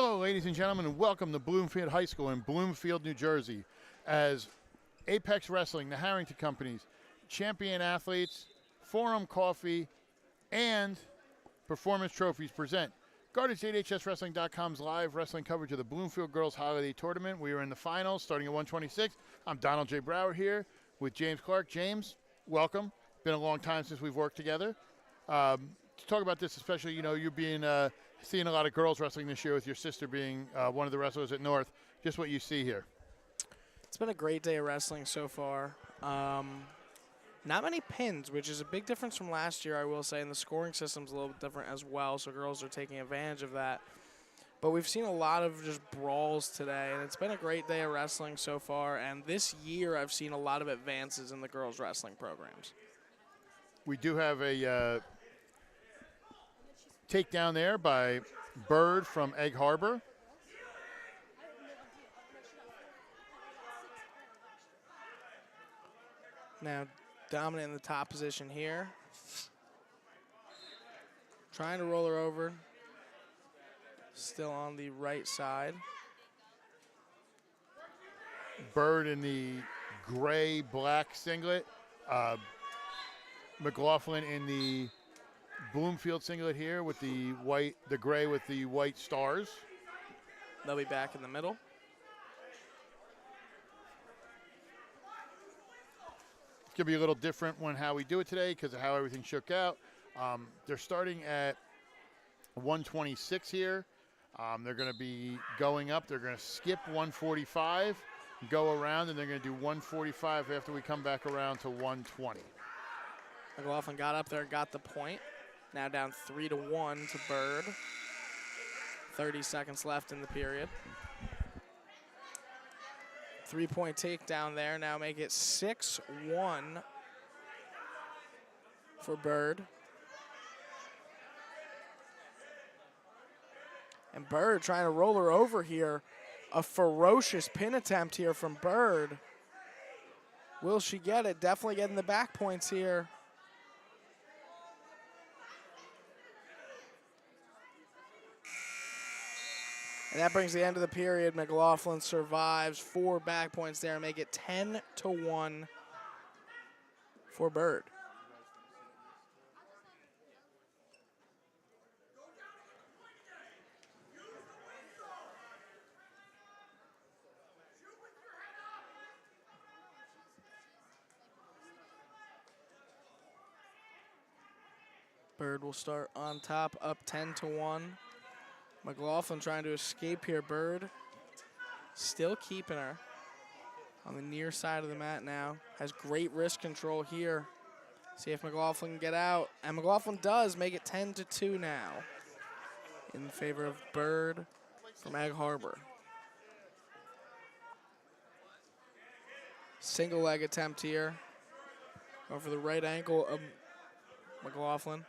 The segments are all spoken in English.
Hello, ladies and gentlemen, and welcome to Bloomfield High School in Bloomfield, New Jersey, as Apex Wrestling, the Harrington Companies, Champion Athletes, Forum Coffee, and Performance Trophies present GSHSW.com's live wrestling coverage of the Bloomfield Girls Holiday Tournament. We are in the finals, starting at 126. I'm Donald J. Brower here with James Clark. James, welcome. Been a long time since we've worked together. To talk about this, especially, you being seeing a lot of girls wrestling this year with your sister being one of the wrestlers at North, just what you see here. It's been a great day of wrestling so far. Not many pins, which is a big difference from last year, I will say, and the scoring system's a little bit different as well, so girls are taking advantage of that. But we've seen a lot of just brawls today, and it's been a great day of wrestling so far, and this year I've seen a lot of advances in the girls' wrestling programs. We do have a takedown there by Bird from Egg Harbor. Now dominant in the top position here. Trying to roll her over. Still on the right side. Bird in the gray-black singlet. McLaughlin in the Bloomfield singlet here with the gray with the white stars. They'll be back in the middle. It's going to be a little different when how we do it today because of how everything shook out. They're starting at 126 here. They're going to be going up. They're going to skip 145, go around, and they're going to do 145 after we come back around to 120. McLaughlin got up there, got the point. Now down 3-1 to Bird. 30 seconds left in the period. 3-point takedown there. Now make it 6-1 for Bird. And Bird trying to roll her over here. A ferocious pin attempt here from Bird. Will she get it? Definitely getting the back points here. And that brings the end of the period. McLaughlin survives 4 back points there and make it 10-1 for Bird. Bird will start on top, up 10-1. McLaughlin trying to escape here. Bird still keeping her on the near side of the mat now. Has great wrist control here. See if McLaughlin can get out. And McLaughlin does make it 10-2 now in favor of Bird from Egg Harbor. Single leg attempt here. Going for the right ankle of McLaughlin.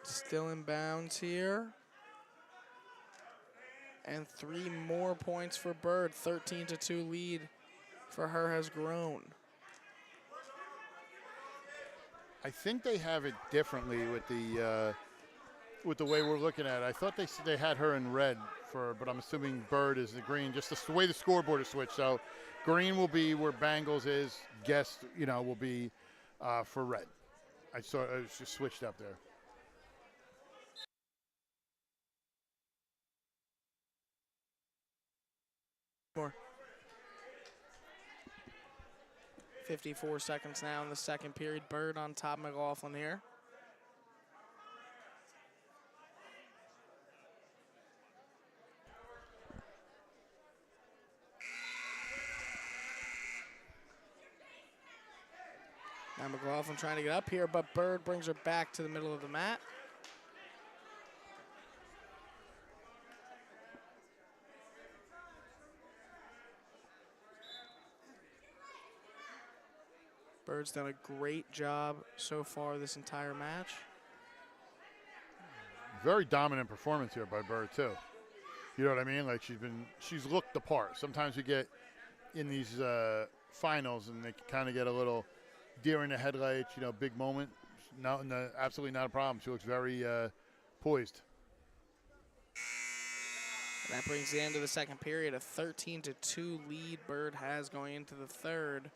Still in bounds here. And 3 more points for Bird. 13-2 lead for her has grown. I think they have it differently with the way we're looking at it. I thought they had her in red but I'm assuming Bird is the green, just the way the scoreboard is switched. So green will be where Bangles is. Guest, will be for red. I saw it was just switched up there. More. 54 seconds now in the second period. Bird on top of McLaughlin here. Now McLaughlin trying to get up here, but Bird brings her back to the middle of the mat. Bird's done a great job so far this entire match. Very dominant performance here by Bird too. You know what I mean? Like she's looked the part. Sometimes we get in these finals and they kind of get a little deer in the headlights, big moment. No, absolutely not a problem. She looks very poised. And that brings the end of the second period. A 13-2 lead Bird has going into the third.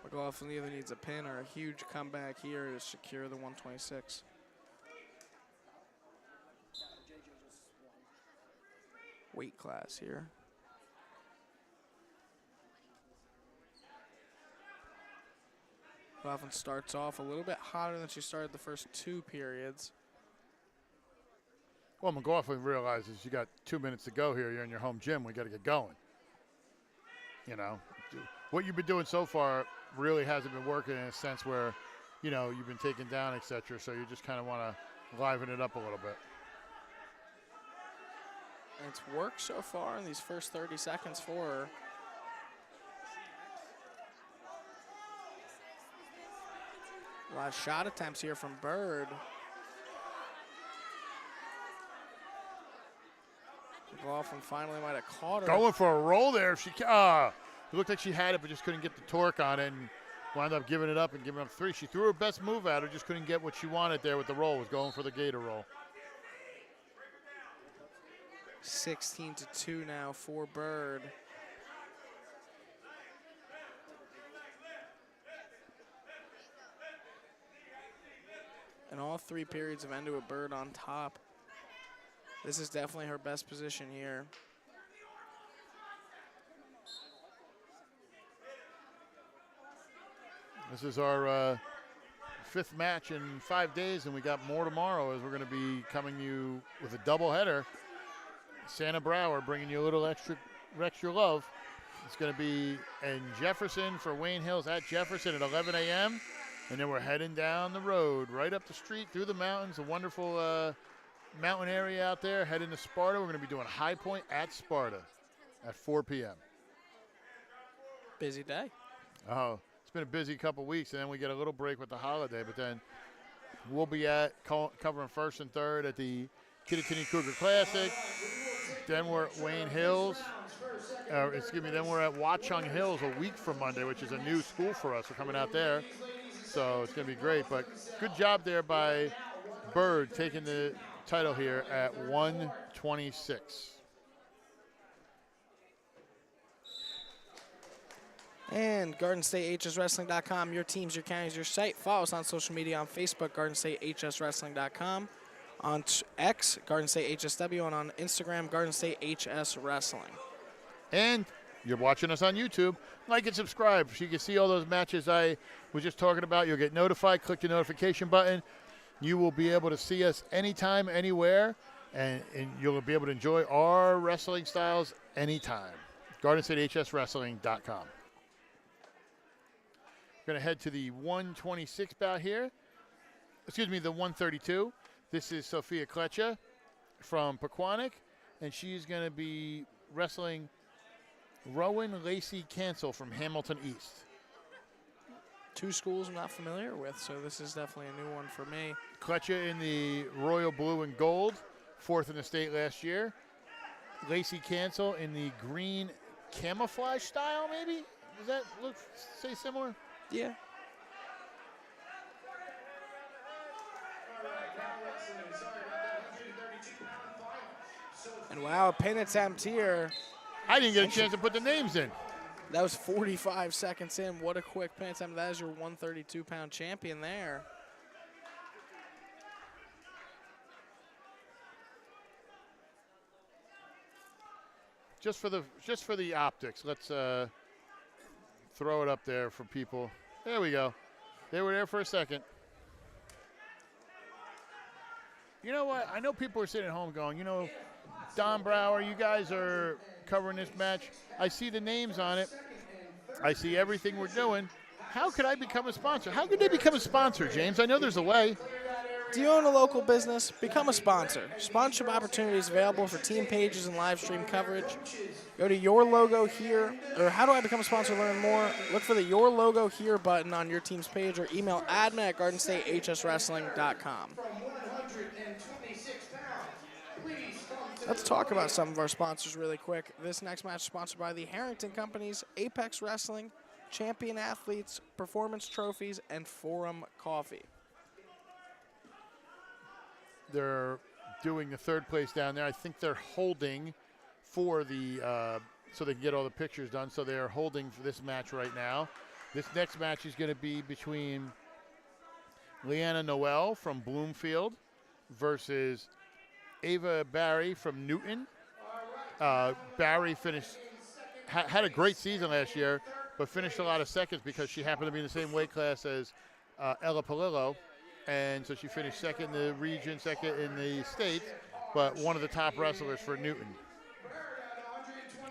McLaughlin either needs a pin or a huge comeback here to secure the 126. Weight class here. McLaughlin starts off a little bit hotter than she started the first two periods. Well, McLaughlin realizes you got 2 minutes to go here. You're in your home gym. We got to get going. What you've been doing so far really hasn't been working in a sense where, you've been taken down, etc. So you just kind of want to liven it up a little bit. And it's worked so far in these first 30 seconds for her. A lot of shot attempts here from Bird. McLaughlin finally might have caught her. Going for a roll there. It looked like she had it, but just couldn't get the torque on it and wound up giving it up and giving up three. She threw her best move at her, just couldn't get what she wanted there with the roll. Was going for the gator roll. 16-2 now for Bird. And all three periods have ended with Bird on top. This is definitely her best position here. This is our fifth match in 5 days, and we got more tomorrow as we're going to be coming you with a doubleheader. Santa Brower bringing you a little extra love. It's going to be in Jefferson for Wayne Hills at Jefferson at 11 a.m. And then we're heading down the road, right up the street, through the mountains, a wonderful mountain area out there, heading to Sparta. We're going to be doing High Point at Sparta at 4 p.m. Busy day. Oh, it's been a busy couple weeks, and then we get a little break with the holiday, but then we'll be covering first and third at the Kittatinny Cougar Classic. Then we're at Wayne Hills. Then we're at Watchung Hills a week from Monday, which is a new school for us. We're coming out there. So it's going to be great. But good job there by Bird taking the title here at 126. And GardenStateHSWrestling.com, your teams, your counties, your site. Follow us on social media on Facebook, GardenStateHSWrestling.com. On X, Garden State HSW, and on Instagram, Garden State HS Wrestling. And you're watching us on YouTube. Like and subscribe so you can see all those matches I was just talking about. You'll get notified. Click the notification button. You will be able to see us anytime, anywhere, and you'll be able to enjoy our wrestling styles anytime. GardenStateHSWrestling.com. We're going to head to the 126 bout here. The 132. This is Sophia Kletcha from Pequannock, and she's going to be wrestling Rowan Lacey Cancel from Hamilton East. Two schools I'm not familiar with, so this is definitely a new one for me. Kletcha in the royal blue and gold, fourth in the state last year. Lacey Cancel in the green camouflage style, maybe? Does that say similar? Yeah. And wow, a pin attempt here. I didn't get a chance to put the names in. That was 45 seconds in. What a quick pin attempt. That is your 132-pound champion there. Just for the optics, let's throw it up there for people. There we go. They were there for a second. You know what? I know people are sitting at home going, Don Brower, you guys are covering this match. I see the names on it. I see everything we're doing. How could I become a sponsor? How could they become a sponsor, James? I know there's a way. Do you own a local business? Become a sponsor. Sponsorship opportunities available for team pages and live stream coverage. Go to Your Logo Here, or How Do I Become a Sponsor? Learn more. Look for the Your Logo Here button on your team's page, or email admin@GardenStateHSWrestling.com. Let's talk about some of our sponsors really quick. This next match is sponsored by the Harrington Companies, Apex Wrestling, Champion Athletes, Performance Trophies, and Forum Coffee. They're doing the third place down there. I think they're holding for the so they can get all the pictures done. So they're holding for this match right now. This next match is going to be between Leanna Noel from Bloomfield versus Ava Barry from Newton. Barry had a great season last year, but finished a lot of seconds because she happened to be in the same weight class as Ella Palillo. And so she finished second in the region, second in the States, but one of the top wrestlers for Newton.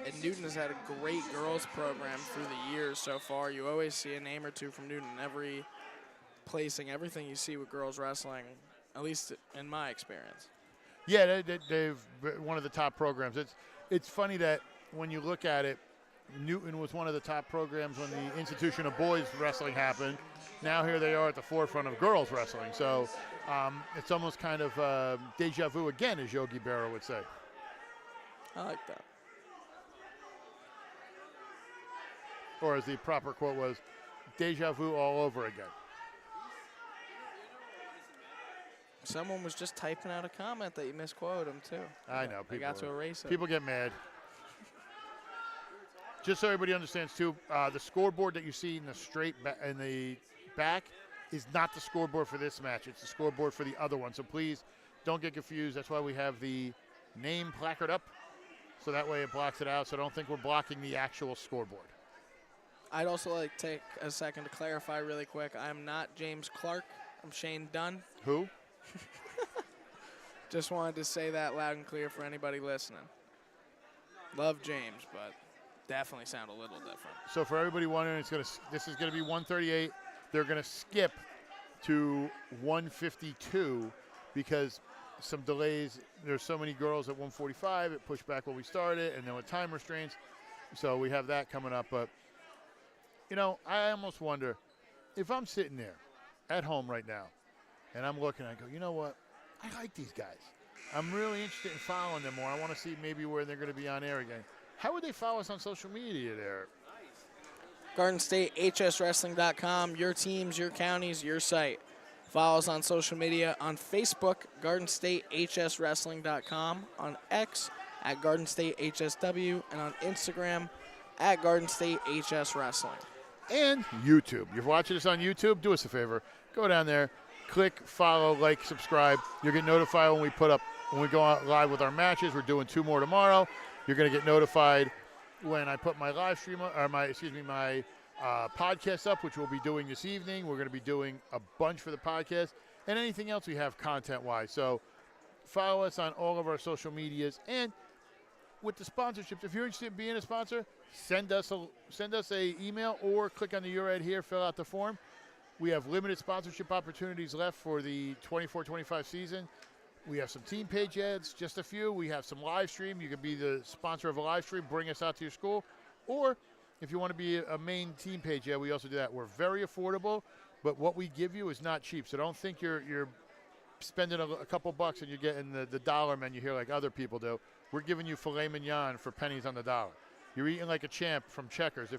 And Newton has had a great girls program through the years so far. You always see a name or two from Newton in every placing, everything you see with girls wrestling, at least in my experience. Yeah, they've one of the top programs. It's funny that when you look at it, Newton was one of the top programs when the institution of boys wrestling happened. Now here they are at the forefront of girls wrestling. So it's almost kind of deja vu again, as Yogi Berra would say. I like that. Or as the proper quote was, deja vu all over again. Someone was just typing out a comment that you misquoted him too. I know. I got to erase it. People get mad. Just so everybody understands too, the scoreboard that you see in the back is not the scoreboard for this match. It's the scoreboard for the other one. So please don't get confused. That's why we have the name placard up, so that way it blocks it out. So don't think we're blocking the actual scoreboard. I'd also like to take a second to clarify really quick. I'm not James Clark. I'm Shane Dunn. Who? Just wanted to say that loud and clear for anybody listening. Love James, but definitely sound a little different. So for everybody wondering, this is gonna be 138. They're gonna skip to 152 because some delays. There's so many girls at 145. It pushed back when we started, and then with time restraints. So we have that coming up. But you know, I almost wonder if I'm sitting there at home right now and I'm looking, I go, you know what? I like these guys. I'm really interested in following them more. I want to see maybe where they're going to be on air again. How would they follow us on social media there? GardenStateHSWrestling.com, your teams, your counties, your site. Follow us on social media on Facebook, GardenStateHSWrestling.com, on X at GardenStateHSW, and on Instagram at GardenStateHSWrestling. And YouTube. You're watching us on YouTube, do us a favor. Go down there, click, follow, like, subscribe. You'll get notified when we go out live with our matches. We're doing 2 more tomorrow. You're going to get notified when I put my live stream, or my podcast up, which we'll be doing this evening. We're going to be doing a bunch for the podcast and anything else we have content-wise. So follow us on all of our social medias. And with the sponsorships, if you're interested in being a sponsor, send us a email or click on the URL here, fill out the form. We have limited sponsorship opportunities left for the 24-25 season. We have some team page ads, just a few. We have some live stream. You can be the sponsor of a live stream, bring us out to your school. Or if you want to be a main team page ad, we also do that. We're very affordable, but what we give you is not cheap. So don't think you're spending a couple bucks and you're getting the dollar menu here like other people do. We're giving you filet mignon for pennies on the dollar. You're eating like a champ from Checkers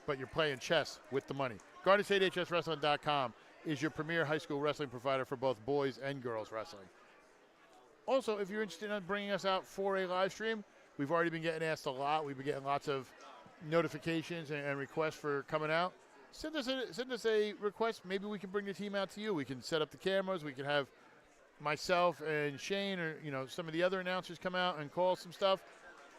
but you're playing chess with the money. GardenStateHSWrestling.com is your premier high school wrestling provider for both boys and girls wrestling. Also, if you're interested in bringing us out for a live stream, we've already been getting asked a lot. We've been getting lots of notifications and requests for coming out. Send us a request. Maybe we can bring the team out to you. We can set up the cameras. We can have myself and Shane or some of the other announcers come out and call some stuff.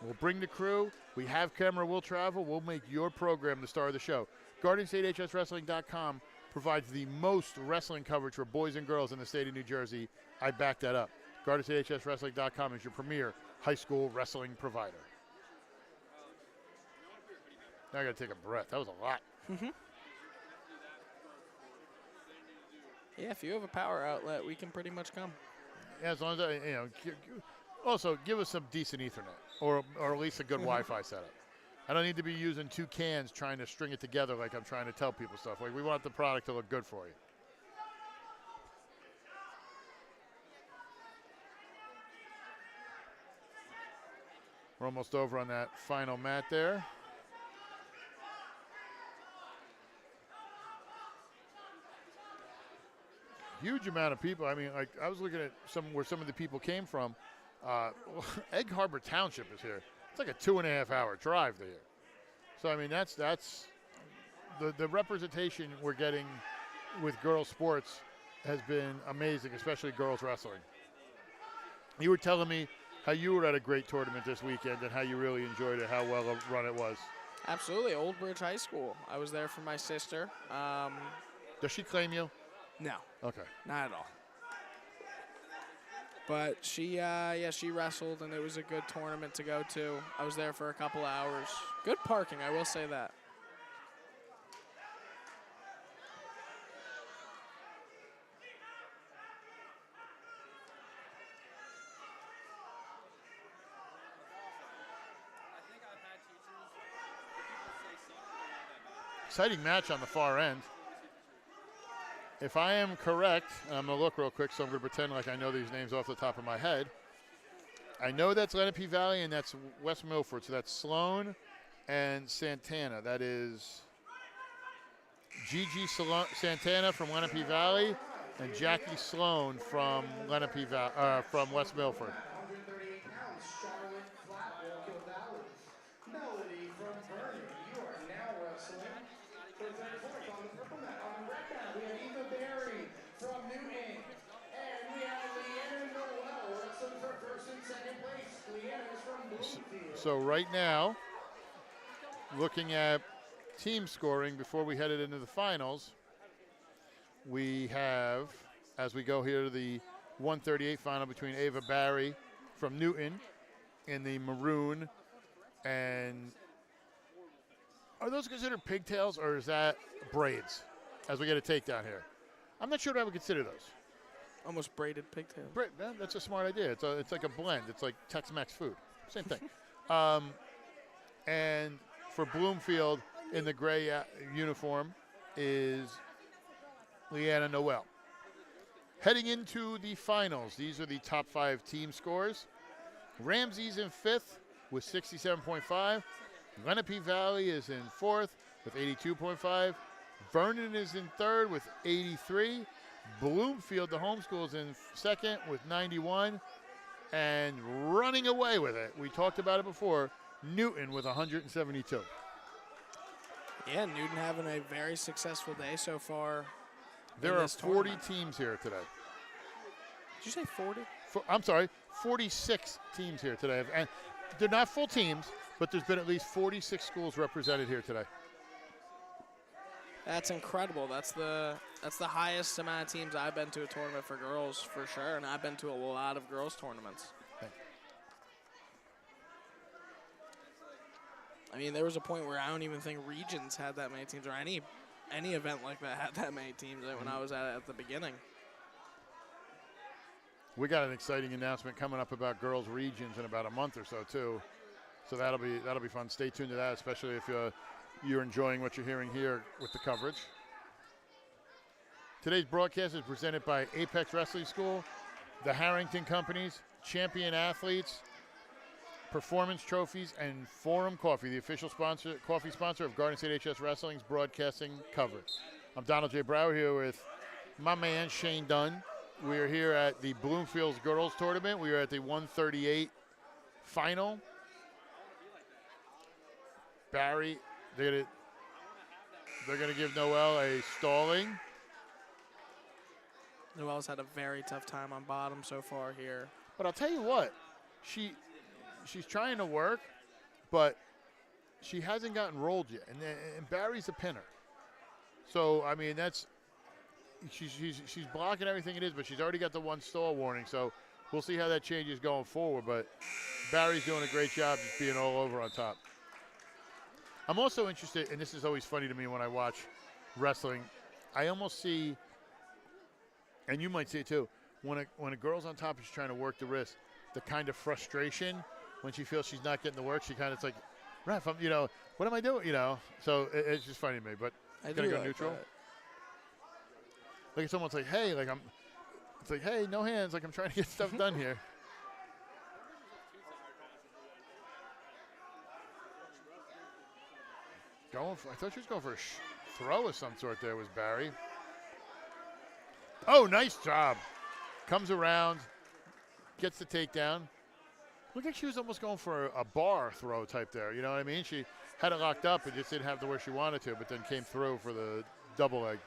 We'll bring the crew. We have camera. We'll travel. We'll make your program the star of the show. GardenStateHSWrestling.com provides the most wrestling coverage for boys and girls in the state of New Jersey. I back that up. GardenStateHSWrestling.com is your premier high school wrestling provider. Now I got to take a breath. That was a lot. Mm-hmm. Yeah, if you have a power outlet, we can pretty much come. Yeah, as long as also give us some decent Ethernet or at least a good Wi-Fi setup. I don't need to be using 2 cans trying to string it together like I'm trying to tell people stuff. Like, we want the product to look good for you. We're almost over on that final mat there. Huge amount of people. I mean, like I was looking at where some of the people came from. Egg Harbor Township is here. It's like a 2.5 hour drive there. So I mean, that's the representation we're getting with girls sports has been amazing, especially girls wrestling. You were telling me how you were at a great tournament this weekend and how you really enjoyed it, how well a run it was. Absolutely. Old Bridge High School. I was there for my sister. Does she claim you? No. Okay. Not at all. But she wrestled, and it was a good tournament to go to. I was there for a couple hours. Good parking, I will say that. Exciting match on the far end. If I am correct, and I'm going to look real quick, so I'm going to pretend like I know these names off the top of my head. I know that's Lenape Valley and that's West Milford, so that's Sloan and Santana. That is Gigi Santana from Lenape Valley and Jackie Sloan from from West Milford. So right now, looking at team scoring before we headed into the finals, we have, as we go here to the 138 final between Ava Barry from Newton in the maroon, and are those considered pigtails or is that braids as we get a takedown here? I'm not sure what I would consider those. Almost braided pigtails. That's a smart idea. It's like a blend. It's like Tex-Mex food. Same thing. And for Bloomfield in the gray uniform is Leanna Noel. Heading into the finals, these are the top 5 team scores. Ramsey's in 5th with 67.5. Lenape Valley is in 4th with 82.5. Vernon is in 3rd with 83. Bloomfield, the home school, is in 2nd with 91. And running away with it, we talked about it before, Newton with 172. Yeah, Newton having a very successful day so far. There are 40 teams here today. Did you say 40? I'm sorry, 46 teams here today. And they're not full teams, but there's been at least 46 schools represented here today. That's incredible. That's the highest amount of teams I've been to a tournament for girls for sure, and I've been to a lot of girls tournaments. I mean, there was a point where I don't even think regions had that many teams, or any event like that had that many teams when I was at the beginning. We got an exciting announcement coming up about girls regions in about a month or so too. So that'll be fun. Stay tuned to that, especially if you're enjoying what you're hearing here with the coverage. Today's broadcast is presented by Apex Wrestling School, the Harrington Companies, Champion Athletes, Performance Trophies, and Forum Coffee, the official coffee sponsor of Garden State HS Wrestling's broadcasting coverage. I'm Donald J. Brower here with my man Shane Dunn. We are here at the Bloomfield Girls Tournament. We are at the 138 final. Barry, they're gonna give Noel a stalling. Noel's had a very tough time on bottom so far here. But I'll tell you what, she's trying to work, but she hasn't gotten rolled yet. And Barry's a pinner. So I mean she's blocking everything it is, but she's already got the one stall warning. So we'll see how that changes going forward. But Barry's doing a great job just being all over on top. I'm also interested, and this is always funny to me when I watch wrestling, I almost see, and you might see it too, when a girl's on top and she's trying to work the wrist, the kind of frustration when she feels she's not getting the work, she kind of, it's like, ref, what am I doing, So it's just funny to me, but I'm going to go neutral. Like if someone's like, hey, it's like, hey, no hands, like I'm trying to get stuff done here. I thought she was going for a throw of some sort there, was Barry. Oh, nice job. Comes around, gets the takedown. Looked like she was almost going for a bar throw type there. You know what I mean? She had it locked up and just didn't have to where she wanted to, but then came through for the double leg.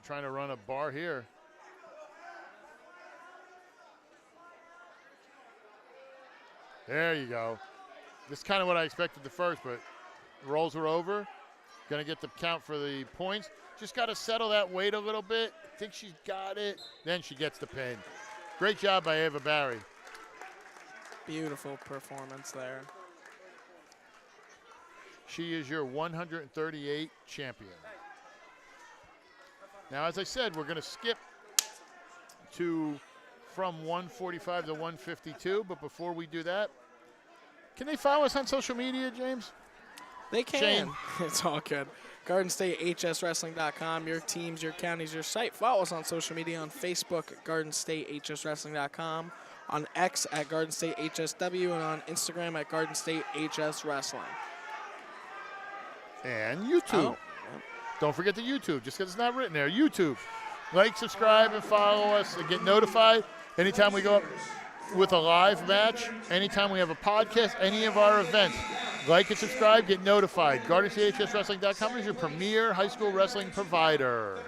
Trying to run a bar here. There you go. This is kind of what I expected the first, but rolls her over. Going to get the count for the points. Just got to settle that weight a little bit. Think she's got it. Then she gets the pin. Great job by Ava Barry. Beautiful performance there. She is your 138 champion. Now, as I said, we're going to skip from 145 to 152, but before we do that, can they follow us on social media, James? They can. Shane. It's all good. GardenStateHSWrestling.com, your teams, your counties, your site. Follow us on social media on Facebook at GardenStateHSWrestling.com, on X at GardenStateHSW, and on Instagram at GardenStateHSWrestling. And YouTube. Oh. Don't forget the YouTube, just because it's not written there. YouTube. Like, subscribe, and follow us and get notified anytime we go up with a live match, anytime we have a podcast, any of our events. Like and subscribe, get notified. GardenStateHSWrestling.com is your premier high school wrestling provider.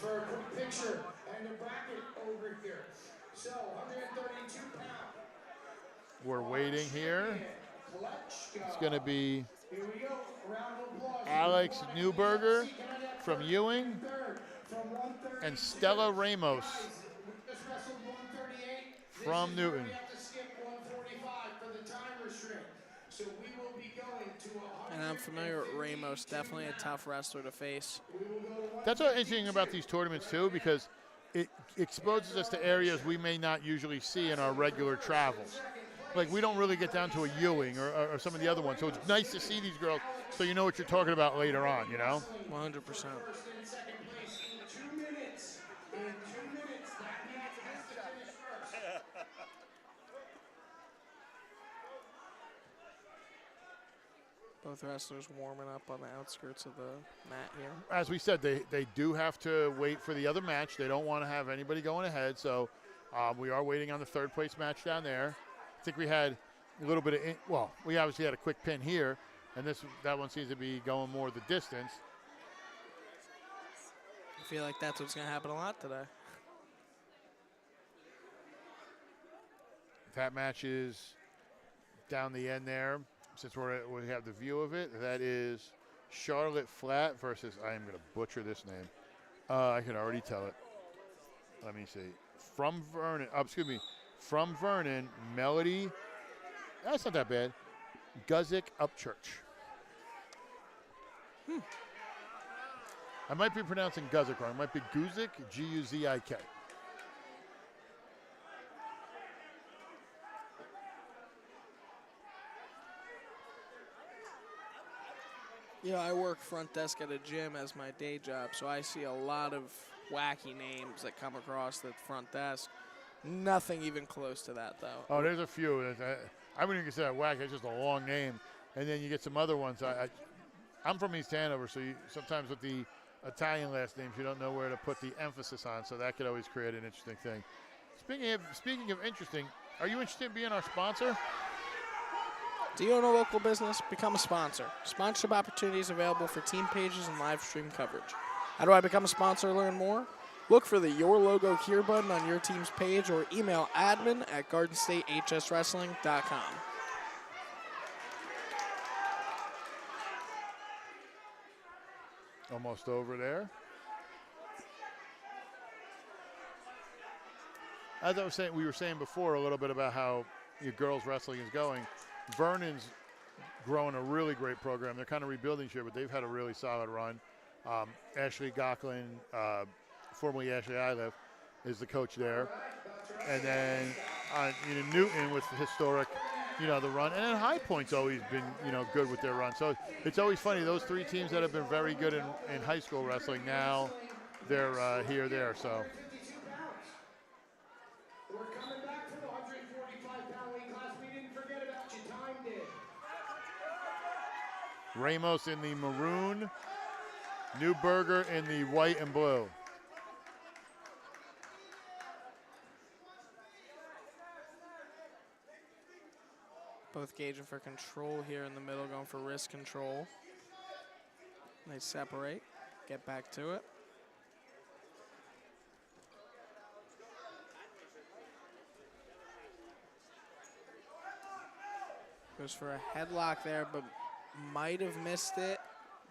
For a quick picture and a bracket over here. So 132 pounds. We're waiting here. It's going to be Here we go. Round of applause. Alex Newberger from Ewing and Stella Ramos Just wrestled 138. from Newton. We have to skip 145 for the time restraint. So we will be going to 100. And I'm familiar with Ramos, definitely a tough wrestler to face. That's what's interesting about these tournaments, too, because it exposes us to areas we may not usually see in our regular travels. Like, we don't really get down to a Ewing or some of the other ones. So it's nice to see these girls so you know what you're talking about later on, you know? 100%. First and second place in 2 minutes. In 2 minutes, that match has to finish first. Both wrestlers warming up on the outskirts of the mat here. As we said, they do have to wait for the other match. They don't want to have anybody going ahead. So we are waiting on the third place match down there. I think we had a little bit of, we obviously had a quick pin here. And that one seems to be going more the distance. I feel like that's what's going to happen a lot today. That match is down the end there. Since we have the view of it, that is Charlotte Flat versus, I am going to butcher this name. I can already tell it. Let me see. From Vernon, Melody. That's not that bad. Guzik Upchurch. I might be pronouncing Guzik wrong. It might be Guzik, G-U-Z-I-K. You know, I work front desk at a gym as my day job, so I see a lot of wacky names that come across the front desk. Nothing even close to that, though. Oh, there's a few. I wouldn't even consider that whack. It's just a long name. And then you get some other ones. I'm from East Hanover, so sometimes with the Italian last names, you don't know where to put the emphasis on, so that could always create an interesting thing. Speaking of interesting, are you interested in being our sponsor? Do you own a local business? Become a sponsor. Sponsorship opportunities available for team pages and live stream coverage. How do I become a sponsor or learn more? Look for the Your Logo Here button on your team's page or email admin@GardenStateHSWrestling.com. Almost over there. As I was saying, we were saying before a little bit about how your girls wrestling is going. Vernon's growing a really great program. They're kind of rebuilding here, but they've had a really solid run. Ashley Gocklin, formerly Ashley Iliff, is the coach there. And then Newton with the historic, the run. And then High Point's always been, good with their run. So it's always funny, those three teams that have been very good in high school wrestling, now they're here, there. So. We're coming back for the 145-pound weight class. We didn't forget about you. Time did. Ramos in the maroon, Newberger in the white and blue. Both gauging for control here in the middle, going for wrist control. They separate, get back to it. Goes for a headlock there, but might have missed it.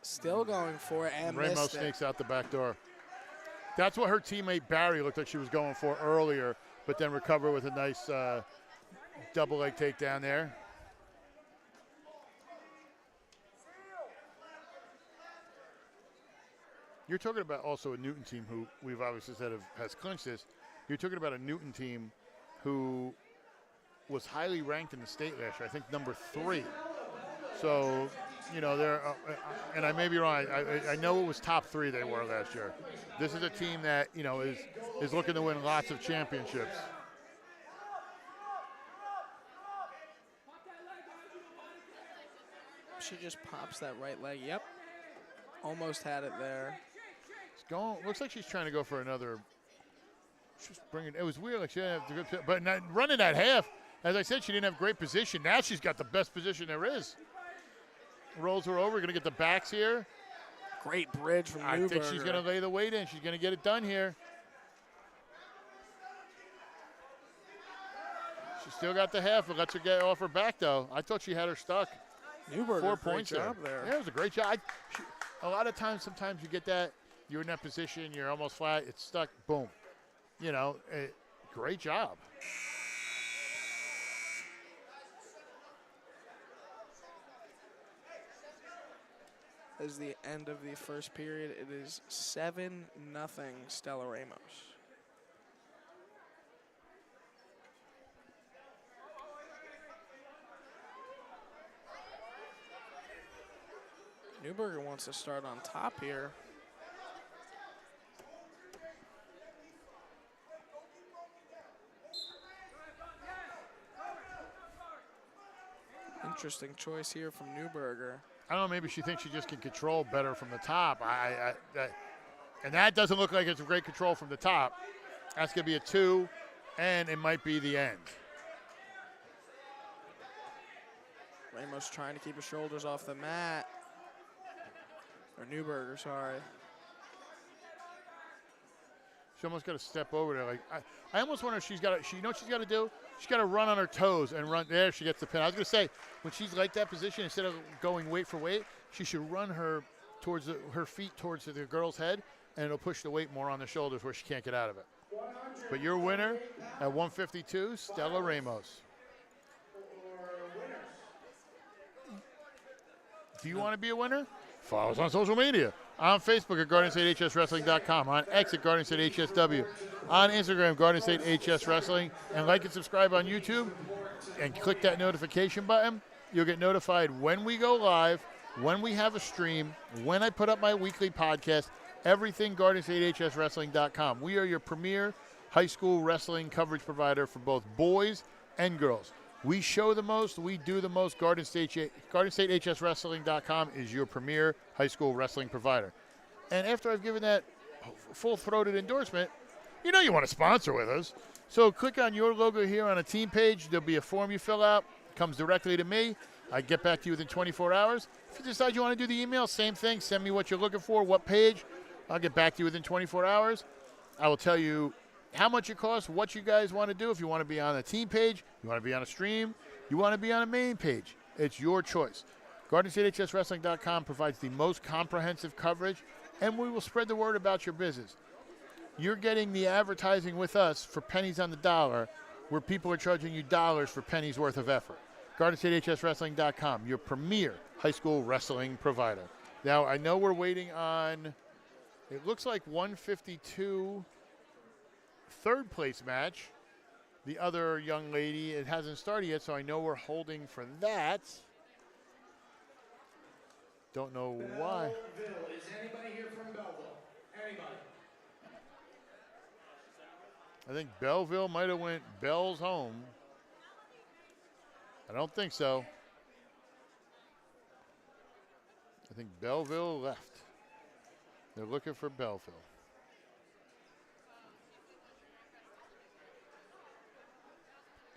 Still going for it and Ramos missed it. sneaks out the back door. That's what her teammate Barry looked like she was going for earlier, but then recovered with a nice double leg takedown there. You're talking about also a Newton team who we've obviously said has clinched this. You're talking about a Newton team who was highly ranked in the state last year, I think number 3. So, you know, they're, and I may be wrong, I know it was top 3 they were last year. This is a team that, you know, is looking to win lots of championships. She just pops that right leg. Yep. Almost had it there. It's going, looks like she's trying to go for another. She's bringing, it was weird, like she didn't have the good, but not, running that half, as I said, she didn't have great position. Now she's got the best position there is. Rolls her over, going to get the backs here. Great bridge from Newberger. I think she's going to lay the weight in. She's going to get it done here. She still got the half. It lets her get off her back, though. I thought she had her stuck. Newberger, 4 points job there. Yeah, it was a great job. A lot of times, sometimes you get that. You're in that position. You're almost flat. It's stuck. Boom. You know, great job. This is the end of the first period. It is 7-0 Stella Ramos. Newberger wants to start on top here. Interesting choice here from Newberger. I don't know, maybe she thinks she just can control better from the top. And that doesn't look like it's a great control from the top. That's going to be a 2, and it might be the end. Ramos trying to keep his shoulders off the mat. Or Newberger, sorry. She almost got to step over there. Like I almost wonder if she's got to, you know what she's got to do? She's got to run on her toes and run. There, she gets the pin. I was going to say, when she's like that position, instead of going weight for weight, she should run her towards her feet towards the girl's head, and it'll push the weight more on the shoulders where she can't get out of it. But your winner at 152, Stella Ramos. Do you want to be a winner? Follow us on social media. On Facebook at GardenStateHSWrestling.com. On X at GardenStateHSW. On Instagram, GardenStateHSWrestling. And like and subscribe on YouTube. And click that notification button. You'll get notified when we go live, when we have a stream, when I put up my weekly podcast. Everything GardenStateHSWrestling.com. We are your premier high school wrestling coverage provider for both boys and girls. We show the most, we do the most. GardenStateHSWrestling.com is your premier high school wrestling provider. And after I've given that full-throated endorsement, you know you want to sponsor with us. So click on your logo here on a team page. There'll be a form you fill out. It comes directly to me. I get back to you within 24 hours. If you decide you want to do the email, same thing. Send me what you're looking for, what page. I'll get back to you within 24 hours. I will tell you how much it costs, what you guys want to do. If you want to be on a team page, you want to be on a stream, you want to be on a main page. It's your choice. GardenStateHSWrestling.com provides the most comprehensive coverage, and we will spread the word about your business. You're getting the advertising with us for pennies on the dollar, where people are charging you dollars for pennies worth of effort. GardenStateHSWrestling.com, your premier high school wrestling provider. Now, I know we're waiting on, it looks like 152 third place match. The other young lady, it hasn't started yet, so I know we're holding for that. Don't know why. Belleville. Is anybody here from Belleville? Anybody? I think Belleville might have went Bell's home. I don't think so. I think Belleville left. They're looking for Belleville.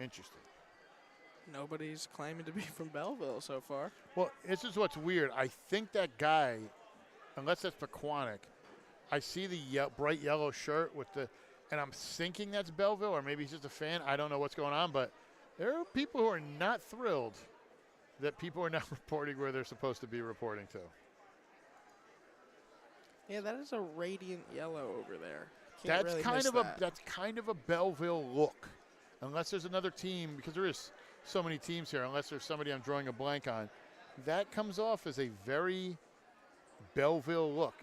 Interesting. Nobody's claiming to be from Belleville so far. Well, this is what's weird. I think that guy, unless that's Pequannock, I see the bright yellow shirt with the, and I'm thinking that's Belleville, or maybe he's just a fan. I don't know what's going on, but there are people who are not thrilled that people are not reporting where they're supposed to be reporting to. Yeah, that is a radiant yellow over there. That's really kind miss of that. that's kind of a Belleville look, unless there's another team, because there is so many teams here. Unless there's somebody I'm drawing a blank on, that comes off as a very Belleville look,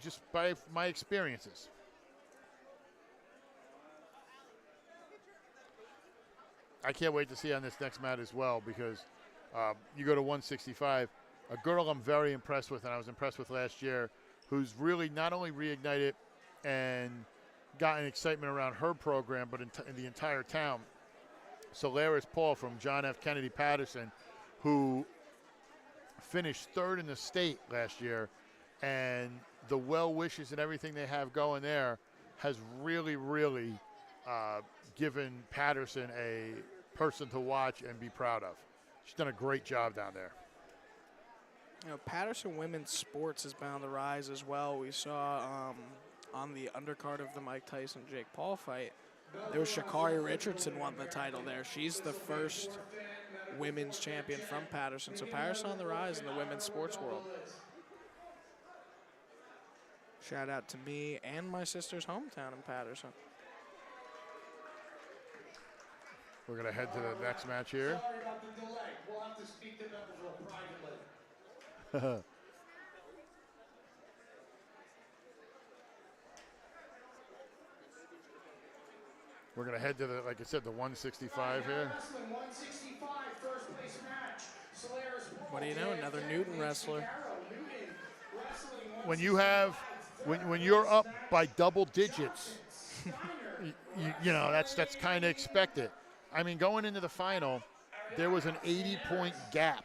just by my experiences. I can't wait to see on this next mat as well, because you go to 165. A girl I'm very impressed with, and I was impressed with last year, who's really not only reignited and gotten excitement around her program, but in the entire town. Solaris Paul from John F. Kennedy Patterson, who finished third in the state last year, and the well wishes and everything they have going there has really, really given Patterson a person to watch and be proud of. She's done a great job down there. You know, Patterson women's sports has been on the rise as well. We saw on the undercard of the Mike Tyson-Jake Paul fight, there was Sha'Carri Richardson won the title there. She's the first women's champion from Patterson. So Patterson on the rise in the women's sports world. Shout out to me and my sister's hometown in Patterson. We're going to head to the next match here. Sorry about the delay. We'll have to speak to Belleville privately. We're going to head to the, like I said, the 165 here. Wrestling 165, first place match. Solaris Paul, What do you know? Another Newton wrestler. When you have, when you're up by double digits, you know, that's kind of expected. I mean, going into the final, there was an 80-point gap.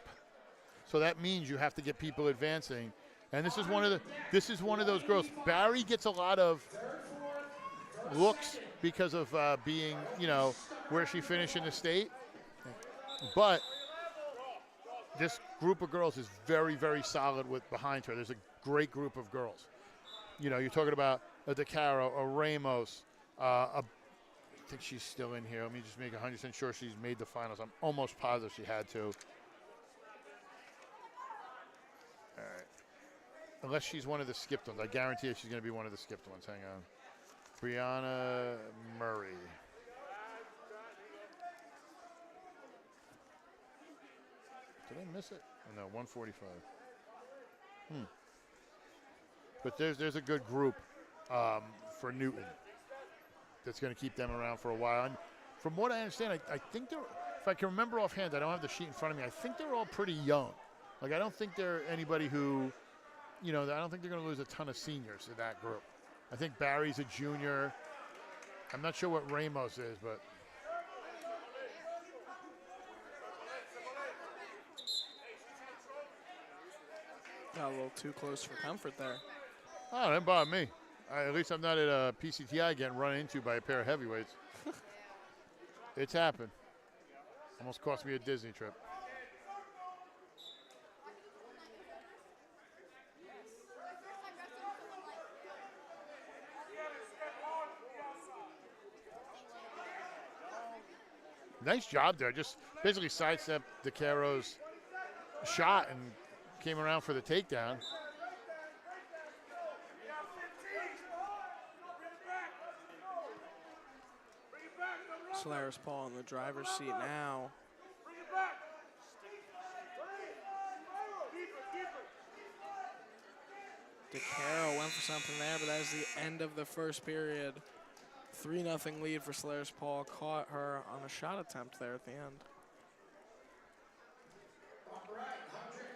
So that means you have to get people advancing. And this is one of those girls. Barry gets a lot of looks because of being, you know, where she finished in the state. But this group of girls is very, very solid with behind her. There's a great group of girls. You know, you're talking about a DeCaro, a Ramos, I think she's still in here. Let me just make 100% sure she's made the finals. I'm almost positive she had to. All right. Unless she's one of the skipped ones. I guarantee you she's going to be one of the skipped ones. Hang on. Brianna Murray. Did I miss it? Oh, no, 145. But there's a good group for Newton that's going to keep them around for a while. And from what I understand, I think they're, if I can remember offhand, I don't have the sheet in front of me, I think they're all pretty young. Like, I don't think they're anybody who, you know, I don't think they're going to lose a ton of seniors in that group. I think Barry's a junior. I'm not sure what Ramos is, but. Got a little too close for comfort there. Oh, that bothered me. At least I'm not at a PCTI getting run into by a pair of heavyweights. It's happened. Almost cost me a Disney trip. Nice job there. Just basically sidestepped DeCaro's shot and came around for the takedown. Solaris Paul in the driver's seat now. DeCaro went for something there, but that is the end of the first period. 3-0 lead for Solaris Paul. Caught her on a shot attempt there at the end. All right,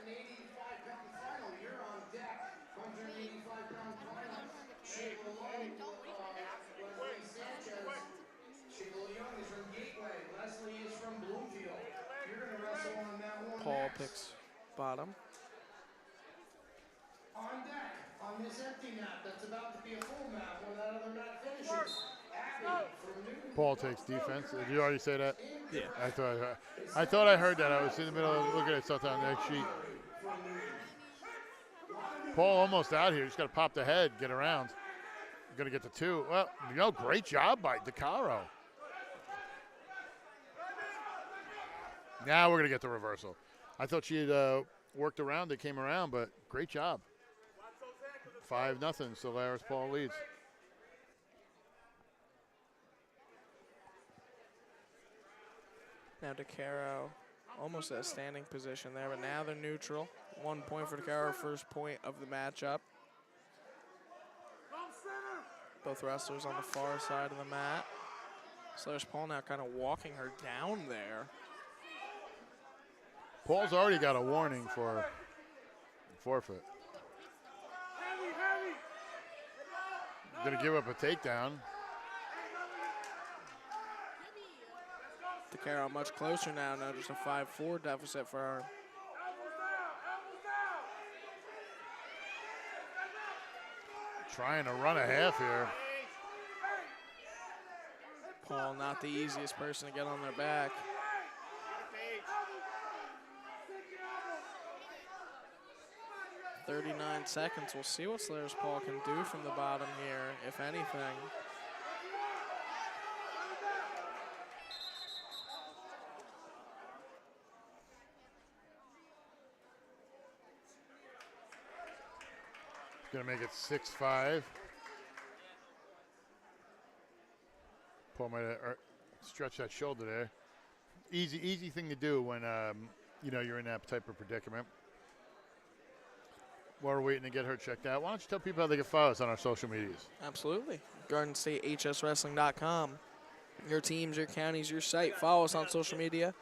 185-pound final. You're on deck. 185-pound final. Shayla Leslie Sanchez. Shayla Young is from Gateway. Leslie is from Bloomfield. You're going to wrestle on that one Paul next. picks bottom. On deck, on this empty mat that's about to be a full mat when that other mat finishes. Abby from Newton. Paul takes defense. Did you already say that? Yeah. I thought I heard that. I was in the middle of looking at something on the next sheet. Paul almost out here. Just got to pop the head, get around. Going to get the 2. Well, great job by DeCaro. Now we're going to get the reversal. I thought she had worked around it, came around, but great job. 5-0, Solaris Paul leads. Now DeCaro almost at a standing position there, but now they're neutral. 1 point for DeCaro, first point of the matchup. Both wrestlers on the far side of the mat. Solaris Paul now kind of walking her down there. Paul's already got a warning for forfeit. Going to give up a takedown. DeCaro much closer now just a 5-4 deficit for her. Trying to run a half here. Paul not the easiest person to get on their back. "39 seconds. We'll see what Solaris Paul can do from the bottom here, if anything. Going to make it 6-5. Paul might have stretched that shoulder there. Easy thing to do when you're in that type of predicament. While we're waiting to get her checked out, why don't you tell people how they can follow us on our social medias? Absolutely. GardenStateHSWrestling.com. Your teams, your counties, your site. Follow us on social media.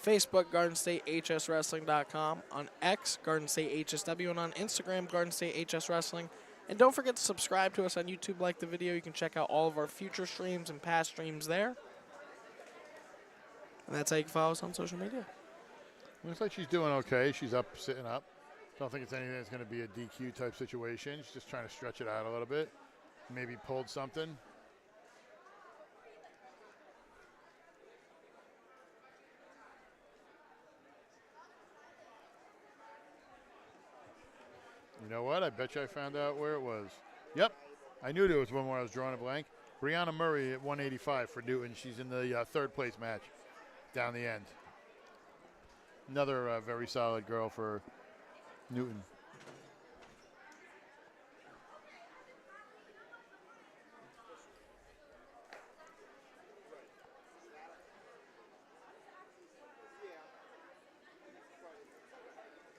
Facebook, GardenStateHSWrestling.com. On X, Garden State HSW. And on Instagram, Garden State HS Wrestling. And don't forget to subscribe to us on YouTube. Like the video. You can check out all of our future streams and past streams there. And that's how you can follow us on social media. Looks like she's doing okay. She's up, sitting up. Don't think it's anything that's going to be a DQ type situation. She's just trying to stretch it out a little bit. Maybe pulled something. You know what? I bet you I found out where it was. Yep. I knew there was one more. I was drawing a blank. Brianna Murray at 185 for Newton. She's in the third place match down the end. Another very solid girl for Newton.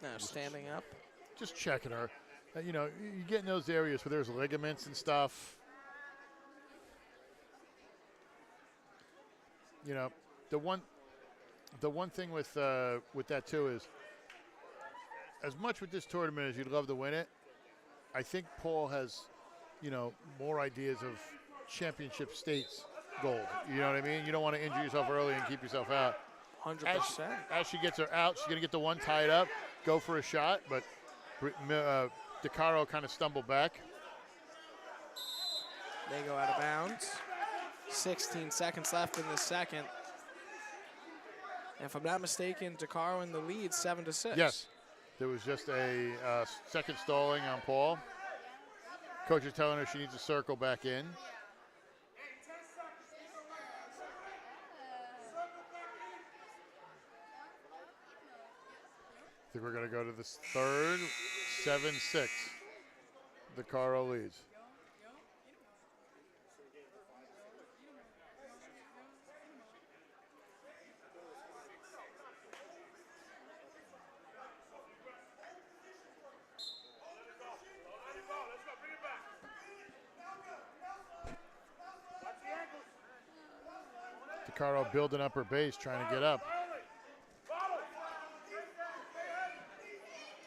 Now standing up. Just checking her. You get in those areas where there's ligaments and stuff. The one thing with that too is, as much with this tournament as you'd love to win it, I think Paul has, more ideas of championship states gold. You know what I mean? You don't want to injure yourself early and keep yourself out. 100%. As she gets her out, she's going to get the one tied up, go for a shot, but DeCaro kind of stumbled back. They go out of bounds. 16 seconds left in the second. And if I'm not mistaken, DeCaro in the lead, 7-6. Yes. There was just a second stalling on Paul. Coach is telling her she needs to circle back in. I think we're going to go to this third. 7-6. DeCaro leads. DeCaro building up her base, trying to get up.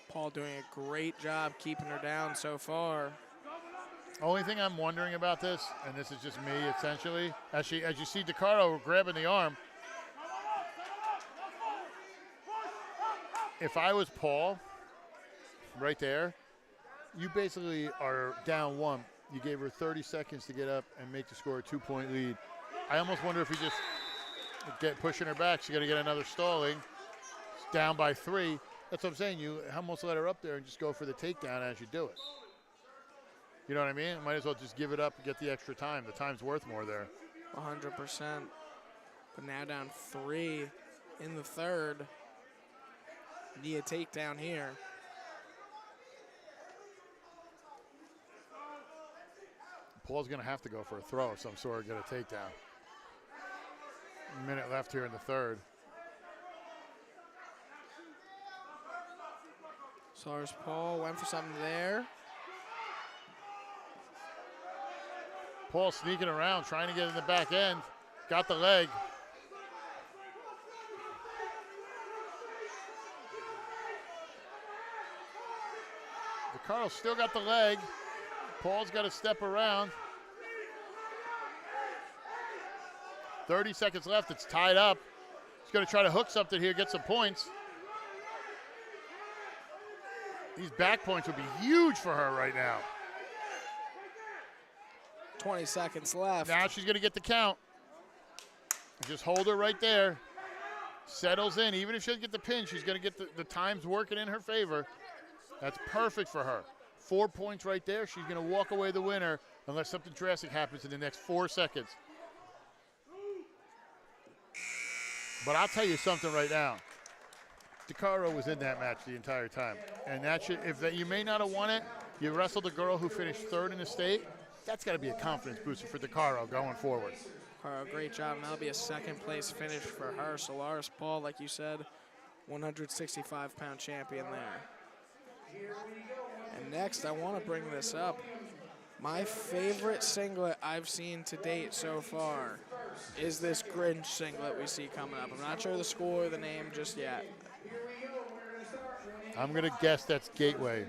Paul doing a great job keeping her down so far. Only thing I'm wondering about this, and this is just me essentially, as you see DeCaro grabbing the arm, if I was Paul right there, you basically are down 1. You gave her 30 seconds to get up and make the score a 2-point lead. I almost wonder if you just get pushing her back. She's going to get another stalling. It's down by 3. That's what I'm saying. You almost let her up there and just go for the takedown as you do it. You know what I mean? Might as well just give it up and get the extra time. The time's worth more there. 100%. But now down 3 in the third. Need a takedown here. Paul's going to have to go for a throw of some sort, get a takedown. A minute left here in the third. Sars Paul went for something there. Paul sneaking around, trying to get in the back end. Got the leg. DeCarlo still got the leg. Paul's got to step around. 30 seconds left. It's tied up. He's going to try to hook something here, get some points. These back points would be huge for her right now. 20 seconds left. Now she's going to get the count. Just hold her right there. Settles in. Even if she doesn't get the pin, she's going to get the times working in her favor. That's perfect for her. 4 points right there. She's going to walk away the winner unless something drastic happens in the next 4 seconds. But I'll tell you something right now. DeCaro was in that match the entire time. And that should, you may not have won it, you wrestled a girl who finished 3rd in the state. That's got to be a confidence booster for DeCaro going forward. DeCaro, great job. And that'll be a 2nd place finish for her. Solaris Paul, like you said, 165-pound champion there. And next, I want to bring this up. My favorite singlet I've seen to date so far is this Grinch singlet we see coming up. I'm not sure the score or the name just yet. I'm going to guess that's Gateway.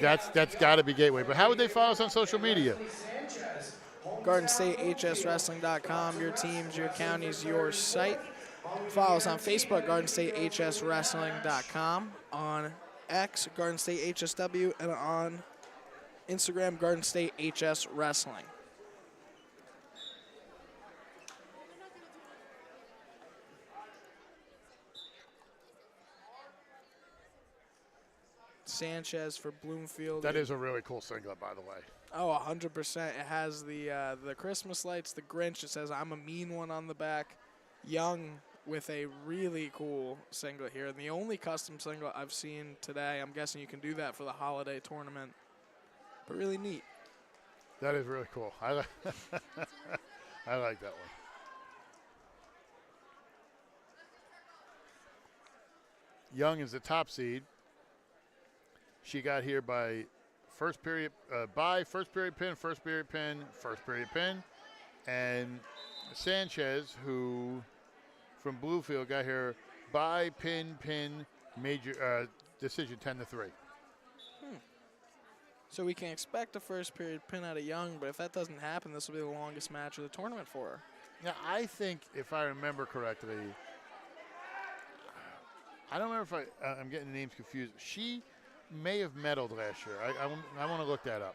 That's got to be Gateway. But how would they follow us on social media? GardenStateHSWrestling.com, your teams, your counties, your site. Follow us on Facebook, GardenStateHSWrestling.com, on X, Garden State HSW, and on Instagram, Garden State HS Wrestling. Sanchez for Bloomfield. That is a really cool singlet, by the way. Oh, 100%. It has the Christmas lights, the Grinch. It says, "I'm a mean one" on the back. Young with a really cool singlet here. And the only custom singlet I've seen today. I'm guessing you can do that for the holiday tournament. But really neat. That is really cool. I like that one. Young is the top seed. She got here by first period pin, first period pin, first period pin. And Sanchez, who from Bloomfield, got here by pin, major decision 10-3. So we can expect a first period pin out of Young, but if that doesn't happen, this will be the longest match of the tournament for her. Now, I think, if I remember correctly, I don't remember if I'm getting the names confused. She may have medaled last year. I want to look that up.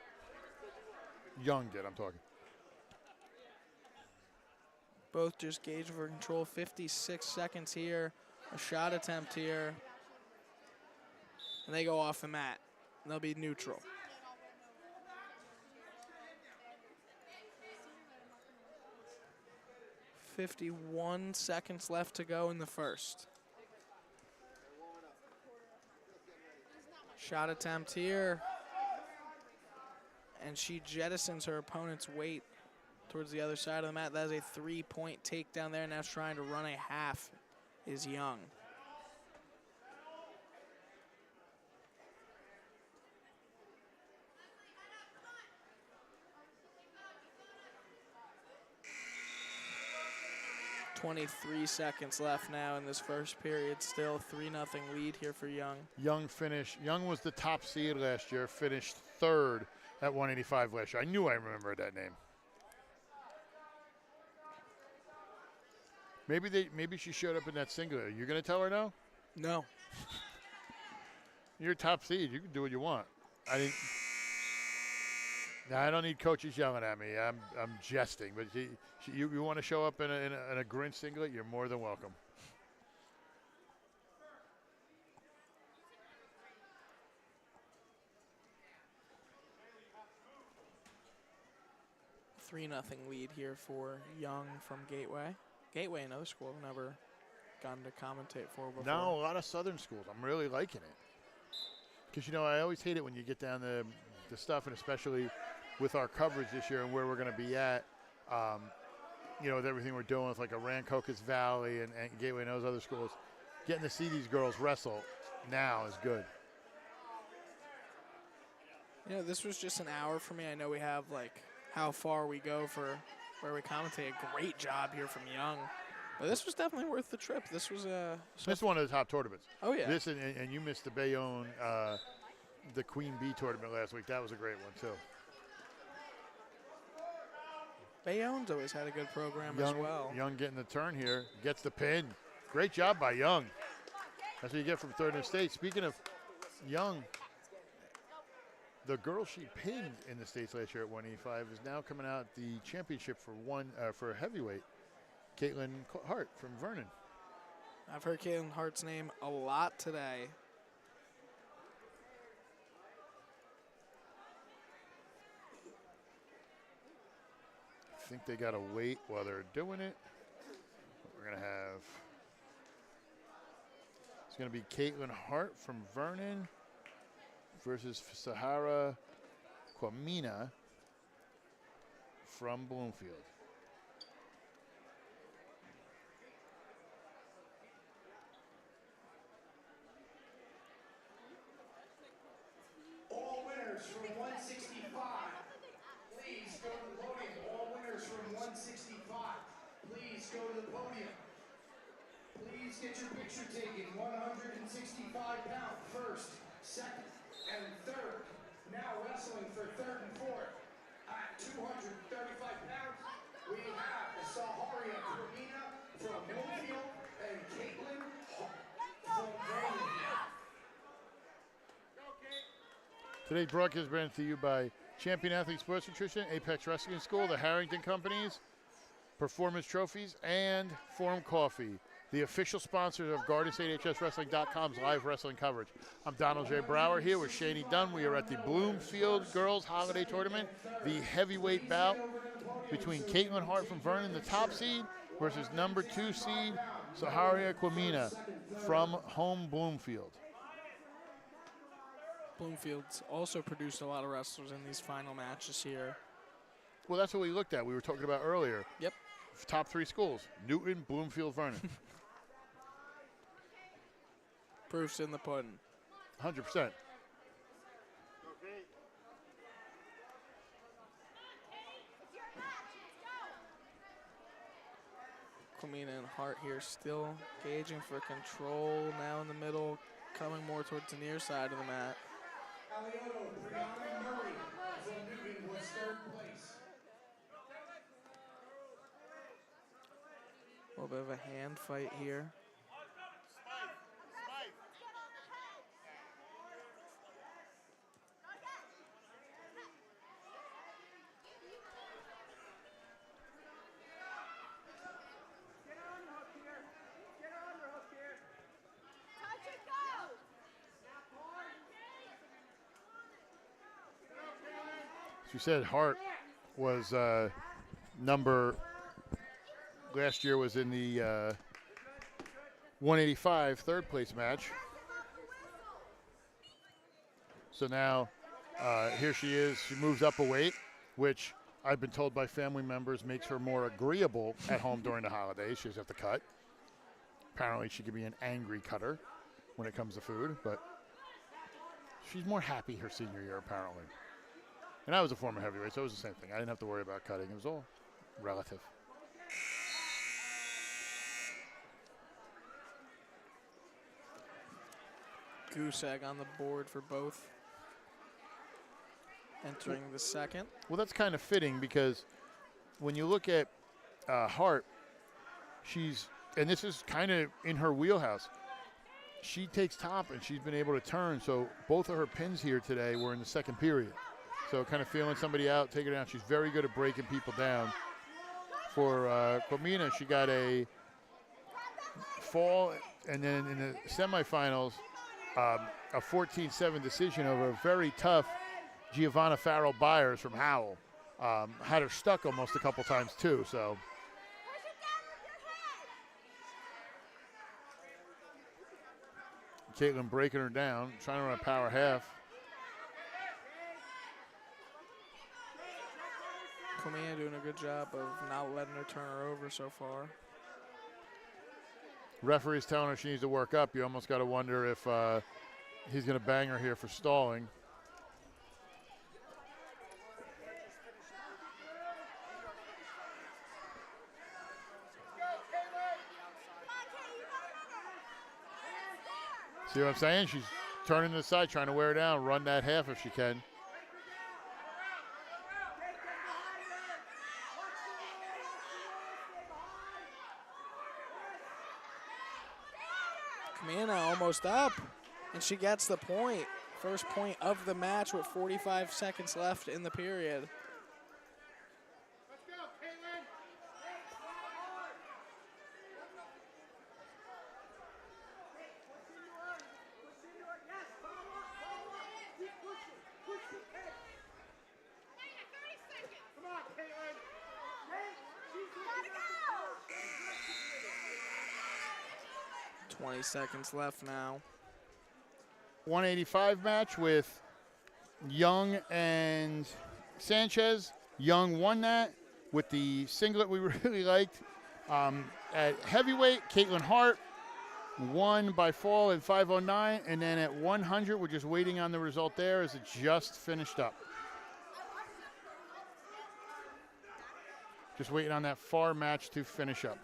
Young did, I'm talking. Both just gauge for control. 56 seconds here. A shot attempt here. And they go off the mat. They'll be neutral. .51 seconds left to go in the first. Shot attempt here. And she jettisons her opponent's weight towards the other side of the mat. That is a 3-point takedown there. Now trying to run a half is Young. .23 seconds left now in this first period. Still 3-0 lead here for Young. Young was the top seed last year, finished 3rd at 185 last year. I knew I remembered that name. Maybe she showed up in that singlet. You're gonna tell her no? No. You're top seed. You can do what you want. I don't need coaches yelling at me. I'm jesting. But you want to show up in a Grinch singlet? You're more than welcome. 3-0 lead here for Young from Gateway. Gateway, another school I've never gotten to commentate for before. No, a lot of Southern schools. I'm really liking it. Because, I always hate it when you get down the stuff, and especially with our coverage this year and where we're going to be at, with everything we're doing with like Arancocas Valley and Gateway and those other schools, getting to see these girls wrestle now is good. This was just an hour for me. I know we have how far we go for where we commentate. A great job here from Young. But this was definitely worth the trip. This was this is one of the top tournaments. Oh, yeah. This and you missed the Bayonne, the Queen Bee tournament last week. That was a great one, too. Bayonne's always had a good program as well. Young getting the turn here. Gets the pin. Great job by Young. That's what you get from third in the state. Speaking of Young, the girl she pinned in the States last year at 185 is now coming out the championship for heavyweight. Caitlin Hart from Vernon. I've heard Caitlin Hart's name a lot today. I think they got to wait while they're doing it. We're going to have, it's going to be Caitlin Hart from Vernon versus Sahara Kwamina from Bloomfield. All winners from 165, please go to the podium. All winners from 165, please go to the podium. Please get your picture taken. 165 pound first, second, and third. Now wrestling for third and fourth. At 235 pounds, we have Saharia Cremina from Bloomfield and Caitlin from Vernon. Today's broadcast is brought to you by Champion Athlete Sports Nutrition, Apex Wrestling School, the Harrington Companies, Performance Trophies, and Forum Coffee, the official sponsors of GSHSW.com's live wrestling coverage. I'm Donald J. Brower here with Shani Dunn. We are at the Bloomfield Girls Holiday Tournament, the heavyweight bout between Caitlin Hart from Vernon, the top seed, versus number 2 seed, Saharia Kwamina from home Bloomfield. Bloomfield's also produced a lot of wrestlers in these final matches here. Well, that's what we looked at. We were talking about earlier. Yep. Top 3 schools, Newton, Bloomfield, Vernon. Proof's in the pudding. 100%. Kwamina and Hart here still gauging for control now in the middle, coming more towards the near side of the mat. Alioto, Brianna Murray from Newton was third place. A little bit of a hand fight here. As you said, Hart was last year was in the 185 third place match. So now here she is. She moves up a weight, which I've been told by family members makes her more agreeable at home during the holidays. She doesn't have to cut. Apparently she could be an angry cutter when it comes to food, but she's more happy her senior year apparently. And I was a former heavyweight, so it was the same thing. I didn't have to worry about cutting. It was all relative. Goose egg on the board for both. Entering the second. Well, that's kind of fitting because when you look at Hart, she's and this is kind of in her wheelhouse. She takes top, and she's been able to turn. So both of her pins here today were in the second period. So kind of feeling somebody out, take her down. She's very good at breaking people down. For Comina, she got a fall, and then in the semifinals, a 14-7 decision over a very tough Giovanna Farrell Byers from Howell. Had her stuck almost a couple times too. So. Caitlin breaking her down, trying to run a power half. Comina doing a good job of not letting her turn her over so far. Referee's telling her she needs to work up. You almost got to wonder if he's going to bang her here for stalling. See what I'm saying? She's turning to the side, trying to wear her down, run that half if she can. Comina almost up, and she gets the point. First point of the match with 45 seconds left in the period. Let's go, Caitlin. 20 seconds left now. 185 match with Young and Sanchez. Young won that with the singlet we really liked. At heavyweight, Caitlin Hart won by fall in 5:09, and then at 100, we're just waiting on the result there as it just finished up. Just waiting on that far match to finish up.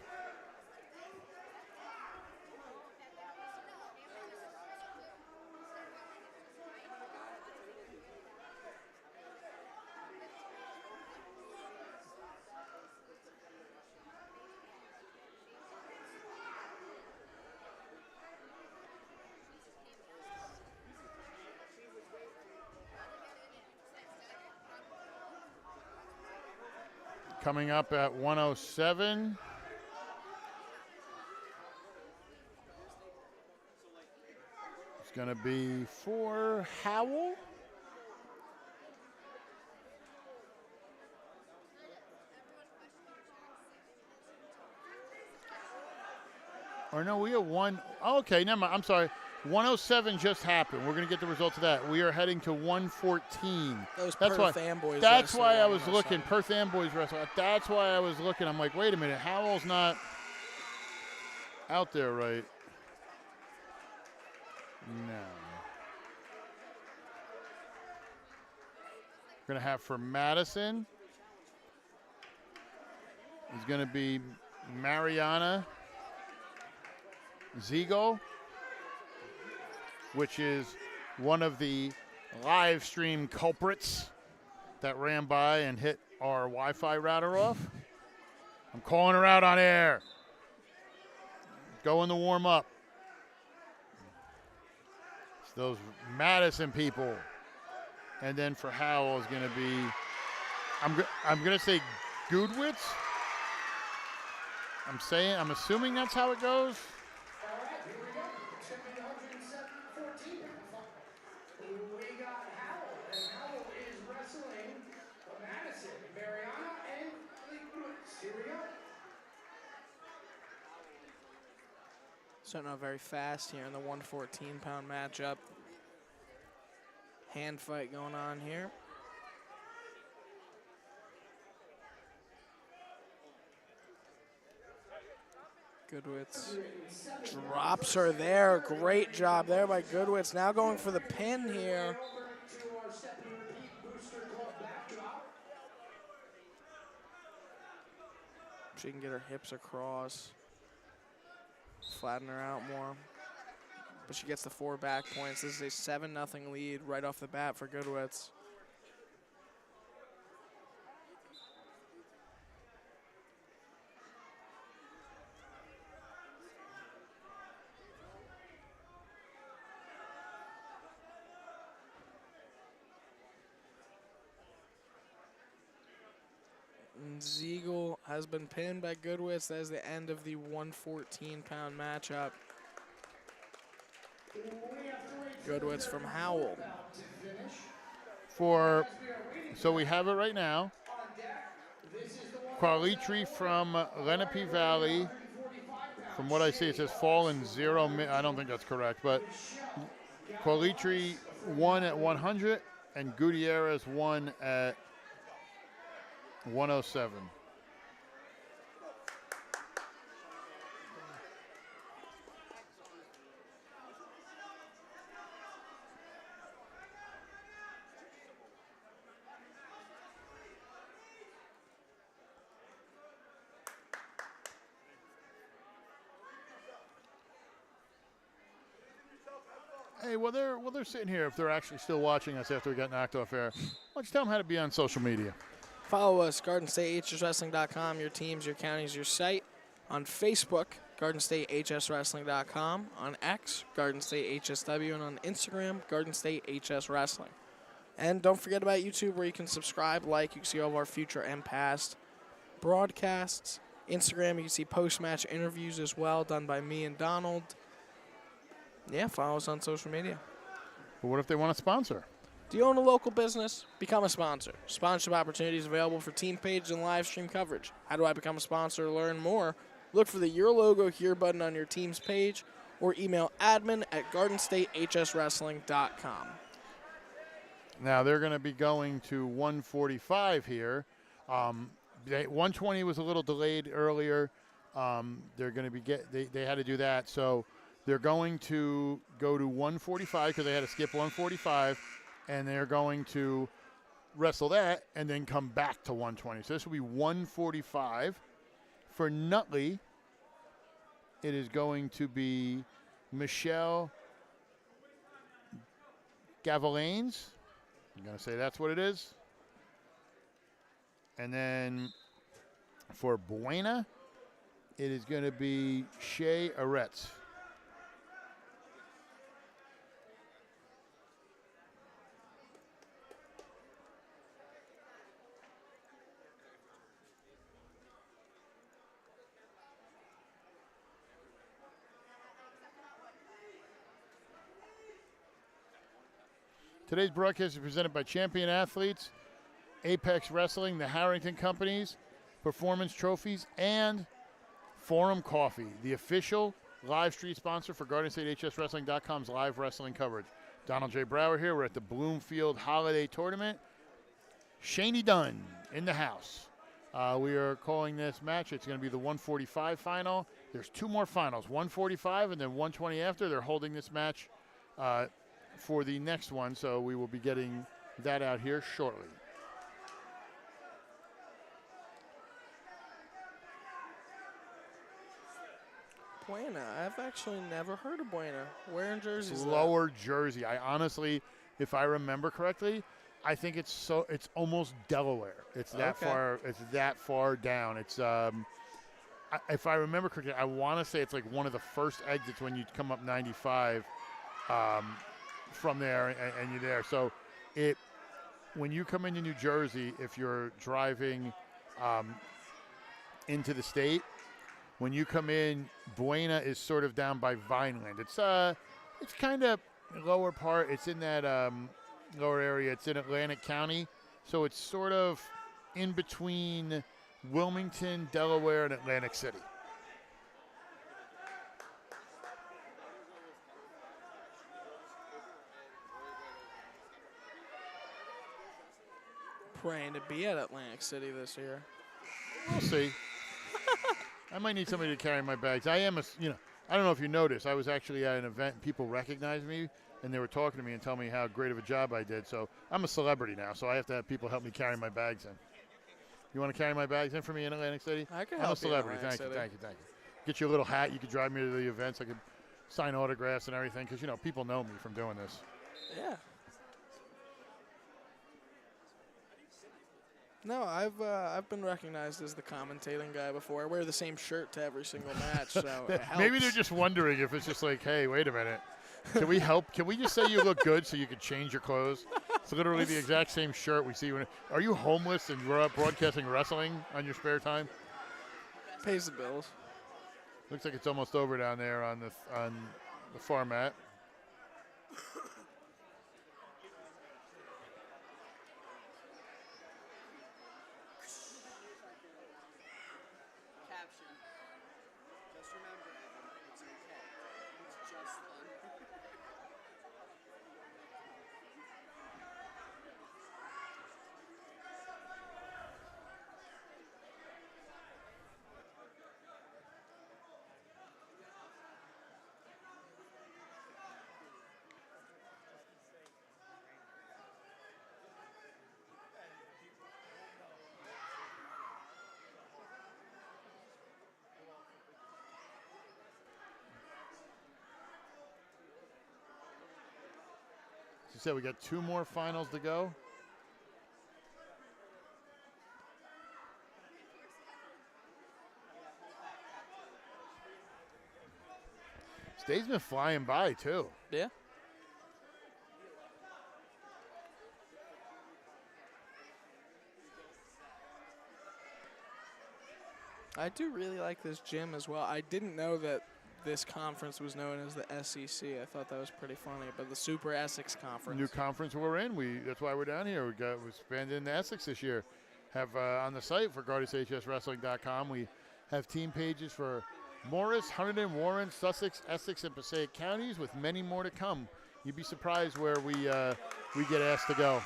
Coming up at 107. It's going to be for Howell. Or no, we have one. Oh, okay, never mind. I'm sorry. 107 just happened. We're going to get the results of that. We are heading to 114. Those That's Perth why. Amboys That's wrestling why I on was 107. looking. Perth Amboys wrestling. That's why I was looking. I'm like, wait a minute. Howell's not out there, right? No. We're going to have for Madison is going to be Mariana Ziegel, which is one of the live stream culprits that ran by and hit our Wi-Fi router off. I'm calling her out on air. Go in the warm up. It's those Madison people. And then for Howell is going to be, I'm going to say Gudwitz. I'm assuming that's how it goes. All right, here we go. It's going to be the 114 final. We got Howell, and Howell is wrestling Madison, Mariana, and Gudwitz. Here we go. Starting out very fast here in the 114-pound matchup. Hand fight going on here. Goodwitz drops her there. Great job there by Goodwitz. Now going for the pin here. Over to our step and repeat booster club backdrop. She can get her hips across. Flatten her out more. But she gets the 4 back points. This is a 7-0 lead right off the bat for Goodwitz. And Ziegel has been pinned by Goodwitz. That is the end of the 114-pound matchup. Goodwitz from Howell. So we have it right now. Qualitri from Lenape Valley. From what I see, it says fall in 0 minutes. I don't think that's correct, but Qualitri won at 100 and Gutierrez won at 107. Hey, while they're sitting here, if they're actually still watching us after we got knocked off air, why don't you tell them how to be on social media? Follow us, GardenStateHSWrestling.com, your teams, your counties, your site. On Facebook, GardenStateHSWrestling.com. On X, GardenStateHSW. And on Instagram, GardenStateHSWrestling. And don't forget about YouTube, where you can subscribe, like. You can see all of our future and past broadcasts. Instagram, you can see post-match interviews as well, done by me and Donald. Yeah, follow us on social media. But what if they want to sponsor? Do you own a local business? Become a sponsor. Sponsorship opportunities available for team pages and live stream coverage. How do I become a sponsor? Learn more. Look for the Your Logo Here button on your team's page or email admin@GardenStateHSWrestling.com. Now they're going to be going to 145 here. 120 was a little delayed earlier. They're going to be they had to do that, so they're going to go to 145 because they had to skip 145, and they're going to wrestle that and then come back to 120. So this will be 145. For Nutley, it is going to be Michelle Gavalanes. I'm going to say that's what it is. And then for Buena, it is going to be Shea Aretz. Today's broadcast is presented by Champion Athletes, Apex Wrestling, the Harrington Companies, Performance Trophies, and Forum Coffee, the official live stream sponsor for GardenStateHSWrestling.com's live wrestling coverage. Donald J. Brower here. We're at the Bloomfield Holiday Tournament. Shaney Dunn in the house. We are calling this match. It's going to be the 145 final. There's two more finals, 145 and then 120 after. They're holding this match for the next one, so we will be getting that out here shortly. Buena. I've actually never heard of Buena. Where in Jersey is that? Lower Jersey. I honestly, if I remember correctly, I think it's almost Delaware. It's that far. It's that far down. It's if I remember correctly, I want to say it's like one of the first exits when you come up 95 from there, and you're there. So when you come into New Jersey, if you're driving into the state, when you come in, Buena is sort of down by Vineland. It's kind of lower part. It's in that lower area. It's in Atlantic County, so it's sort of in between Wilmington, Delaware, and Atlantic City. Praying to be at Atlantic City this year. We'll see. I might need somebody to carry my bags. I am I don't know if you noticed, I was actually at an event and people recognized me and they were talking to me and telling me how great of a job I did. So I'm a celebrity now, so I have to have people help me carry my bags in. You want to carry my bags in for me in Atlantic City? I can I'm help a celebrity. you in Thank you. Atlantic City. Get you a little hat. You could drive me to the events. I could sign autographs and everything because, people know me from doing this. Yeah. No, I've been recognized as the commentating guy before. I wear the same shirt to every single match, so it helps. Maybe they're just wondering if it's just like, hey, wait a minute. Can we help? Can we just say you look good so you can change your clothes? It's literally the exact same shirt we see when. Are you homeless and you're up broadcasting wrestling on your spare time? Pays the bills. Looks like it's almost over down there on the far mat. Caption. Just remember, Evan, it's okay. It's just fun. As you said, we got 2 more finals to go. This day's been flying by too. Yeah. I do really like this gym as well. I didn't know that this conference was known as the SEC. I thought that was pretty funny, but the Super Essex Conference. New conference we're in. That's why we're down here. We expanded into Essex this year. Have on the site for GSHSW.com, we have team pages for Morris, Hunterdon, Warren, Sussex, Essex, and Passaic counties, with many more to come. You'd be surprised where we get asked to go.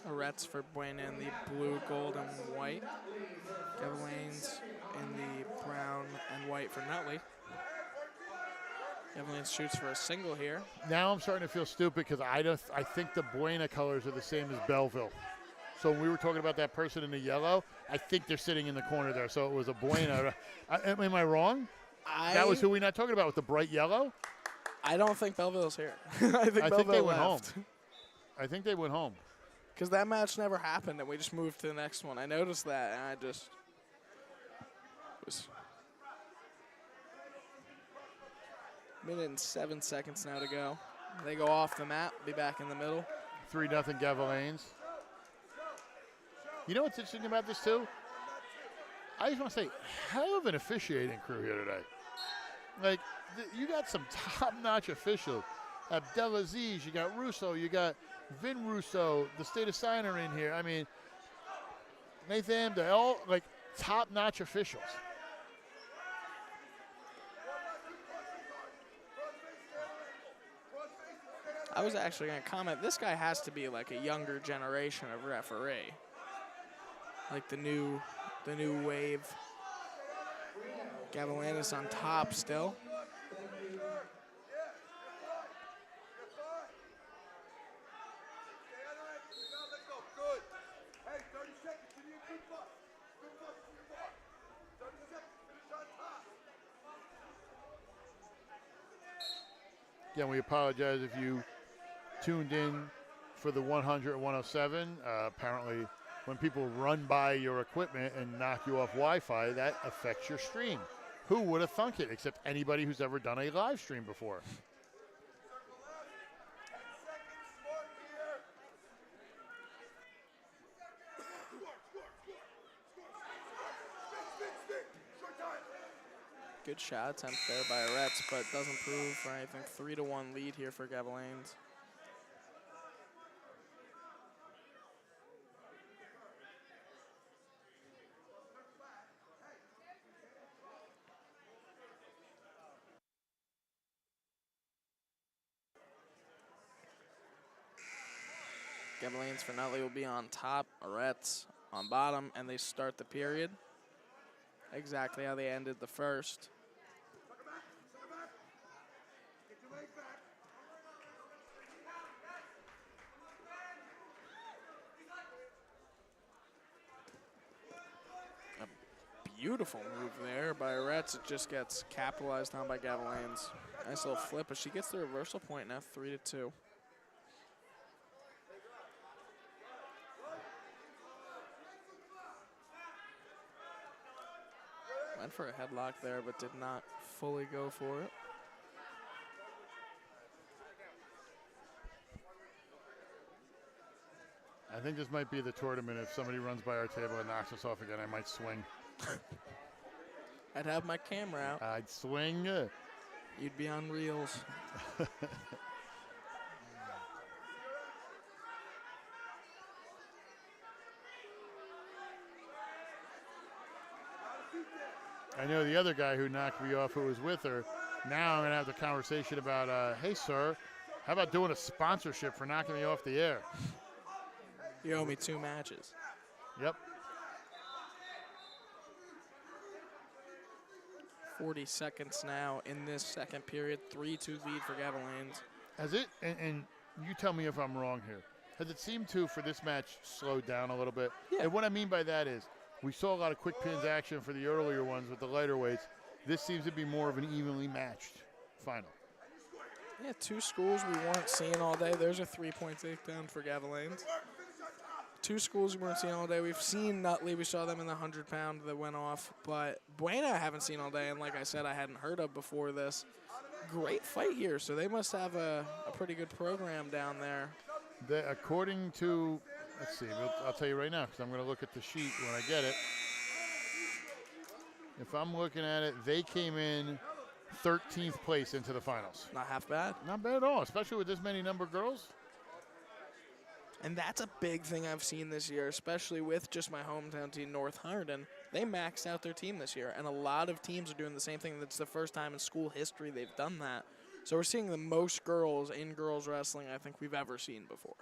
Rets for Buena in the blue, gold, and white. Gavelanes in the brown and white for Nutley. Gavelanes shoots for a single here. Now I'm starting to feel stupid because I think the Buena colors are the same as Belleville. So when we were talking about that person in the yellow, I think they're sitting in the corner there. So it was a Buena. Am I wrong? That was who we're not talking about with the bright yellow? I don't think Belleville's here. I think they went left. home. I think they went home. Because that match never happened, and we just moved to the next one. I noticed that, and I just was. Minute and 7 seconds now to go. They go off the mat, be back in the middle. 3-0 Gavelanes. You know what's interesting about this, too? I just want to say, hell of an officiating crew here today. Like, you got some top-notch officials. Abdelaziz, you got Russo, you got Vin Russo, the state of Signer in here. I mean, Nathan, they're all like top-notch officials. I was actually going to comment, this guy has to be like a younger generation of referee. Like the new wave. Gavelanis on top still. Again, we apologize if you tuned in for the 100 and 107. Apparently, when people run by your equipment and knock you off Wi-Fi, that affects your stream. Who would have thunk it, except anybody who's ever done a live stream before? Good shot attempt there by Rets, but doesn't prove for anything. 3-1 lead here for Gavelanes. Gavelanes for Nutley will be on top, Rets on bottom, and they start the period. Exactly how they ended the first. A beautiful move there by Rets. It just gets capitalized on by Gavelanes. Nice little flip, but she gets the reversal point now, 3-2. Went for a headlock there, but did not fully go for it. I think this might be the tournament. If somebody runs by our table and knocks us off again, I might swing. I'd have my camera out. I'd swing. You'd be on reels. I know the other guy who knocked me off who was with her. Now I'm going to have the conversation about, hey, sir, how about doing a sponsorship for knocking me off the air? You owe me 2 matches. Yep. 40 seconds now in this second period. 3-2 lead for Gavelanes. Has it, and you tell me if I'm wrong here, has it seemed to, for this match, slowed down a little bit? Yeah. And what I mean by that is, we saw a lot of quick pins action for the earlier ones with the lighter weights. This seems to be more of an evenly matched final. Yeah, 2 schools we weren't seeing all day. There's a 3-point takedown for Gavelanes. 2 schools we weren't seeing all day. We've seen Nutley. We saw them in the 100-pound that went off. But Buena I haven't seen all day, and like I said, I hadn't heard of before this. Great fight here, so they must have a pretty good program down there. According to, let's see, I'll tell you right now because I'm going to look at the sheet when I get it. If I'm looking at it, they came in 13th place into the finals. Not half bad. Not bad at all, especially with this many number of girls. And that's a big thing I've seen this year, especially with just my hometown team, North Hunterdon. They maxed out their team this year, and a lot of teams are doing the same thing. That's the first time in school history they've done that. So we're seeing the most girls in girls wrestling I think we've ever seen before.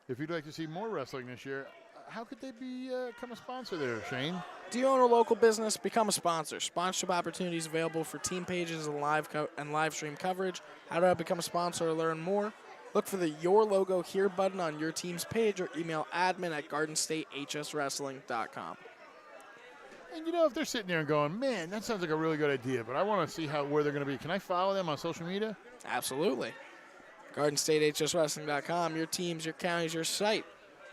If you'd like to see more wrestling this year, how could they become a sponsor there, Shane? Do you own a local business? Become a sponsor. Sponsorship opportunities available for team pages and live stream coverage. How do I become a sponsor or learn more? Look for the Your Logo Here button on your team's page or email admin@gardenstatehswrestling.com. And you know, if they're sitting there and going, man, that sounds like a really good idea, but I want to see where they're going to be. Can I follow them on social media? Absolutely. GardenStateHSWrestling.com, your teams, your counties, your site.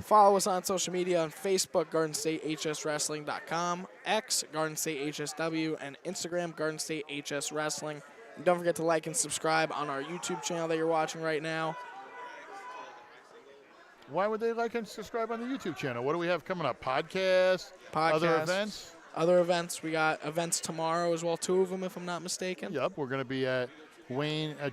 Follow us on social media on Facebook, GardenStateHSWrestling.com, X, GardenStateHSW, and Instagram, GardenStateHSWrestling. And don't forget to like and subscribe on our YouTube channel that you're watching right now. Why would they like and subscribe on the YouTube channel? What do we have coming up? Podcasts? Other Podcasts. events? Other events. We got events tomorrow as well, 2 of them if I'm not mistaken. Yep, we're going to be at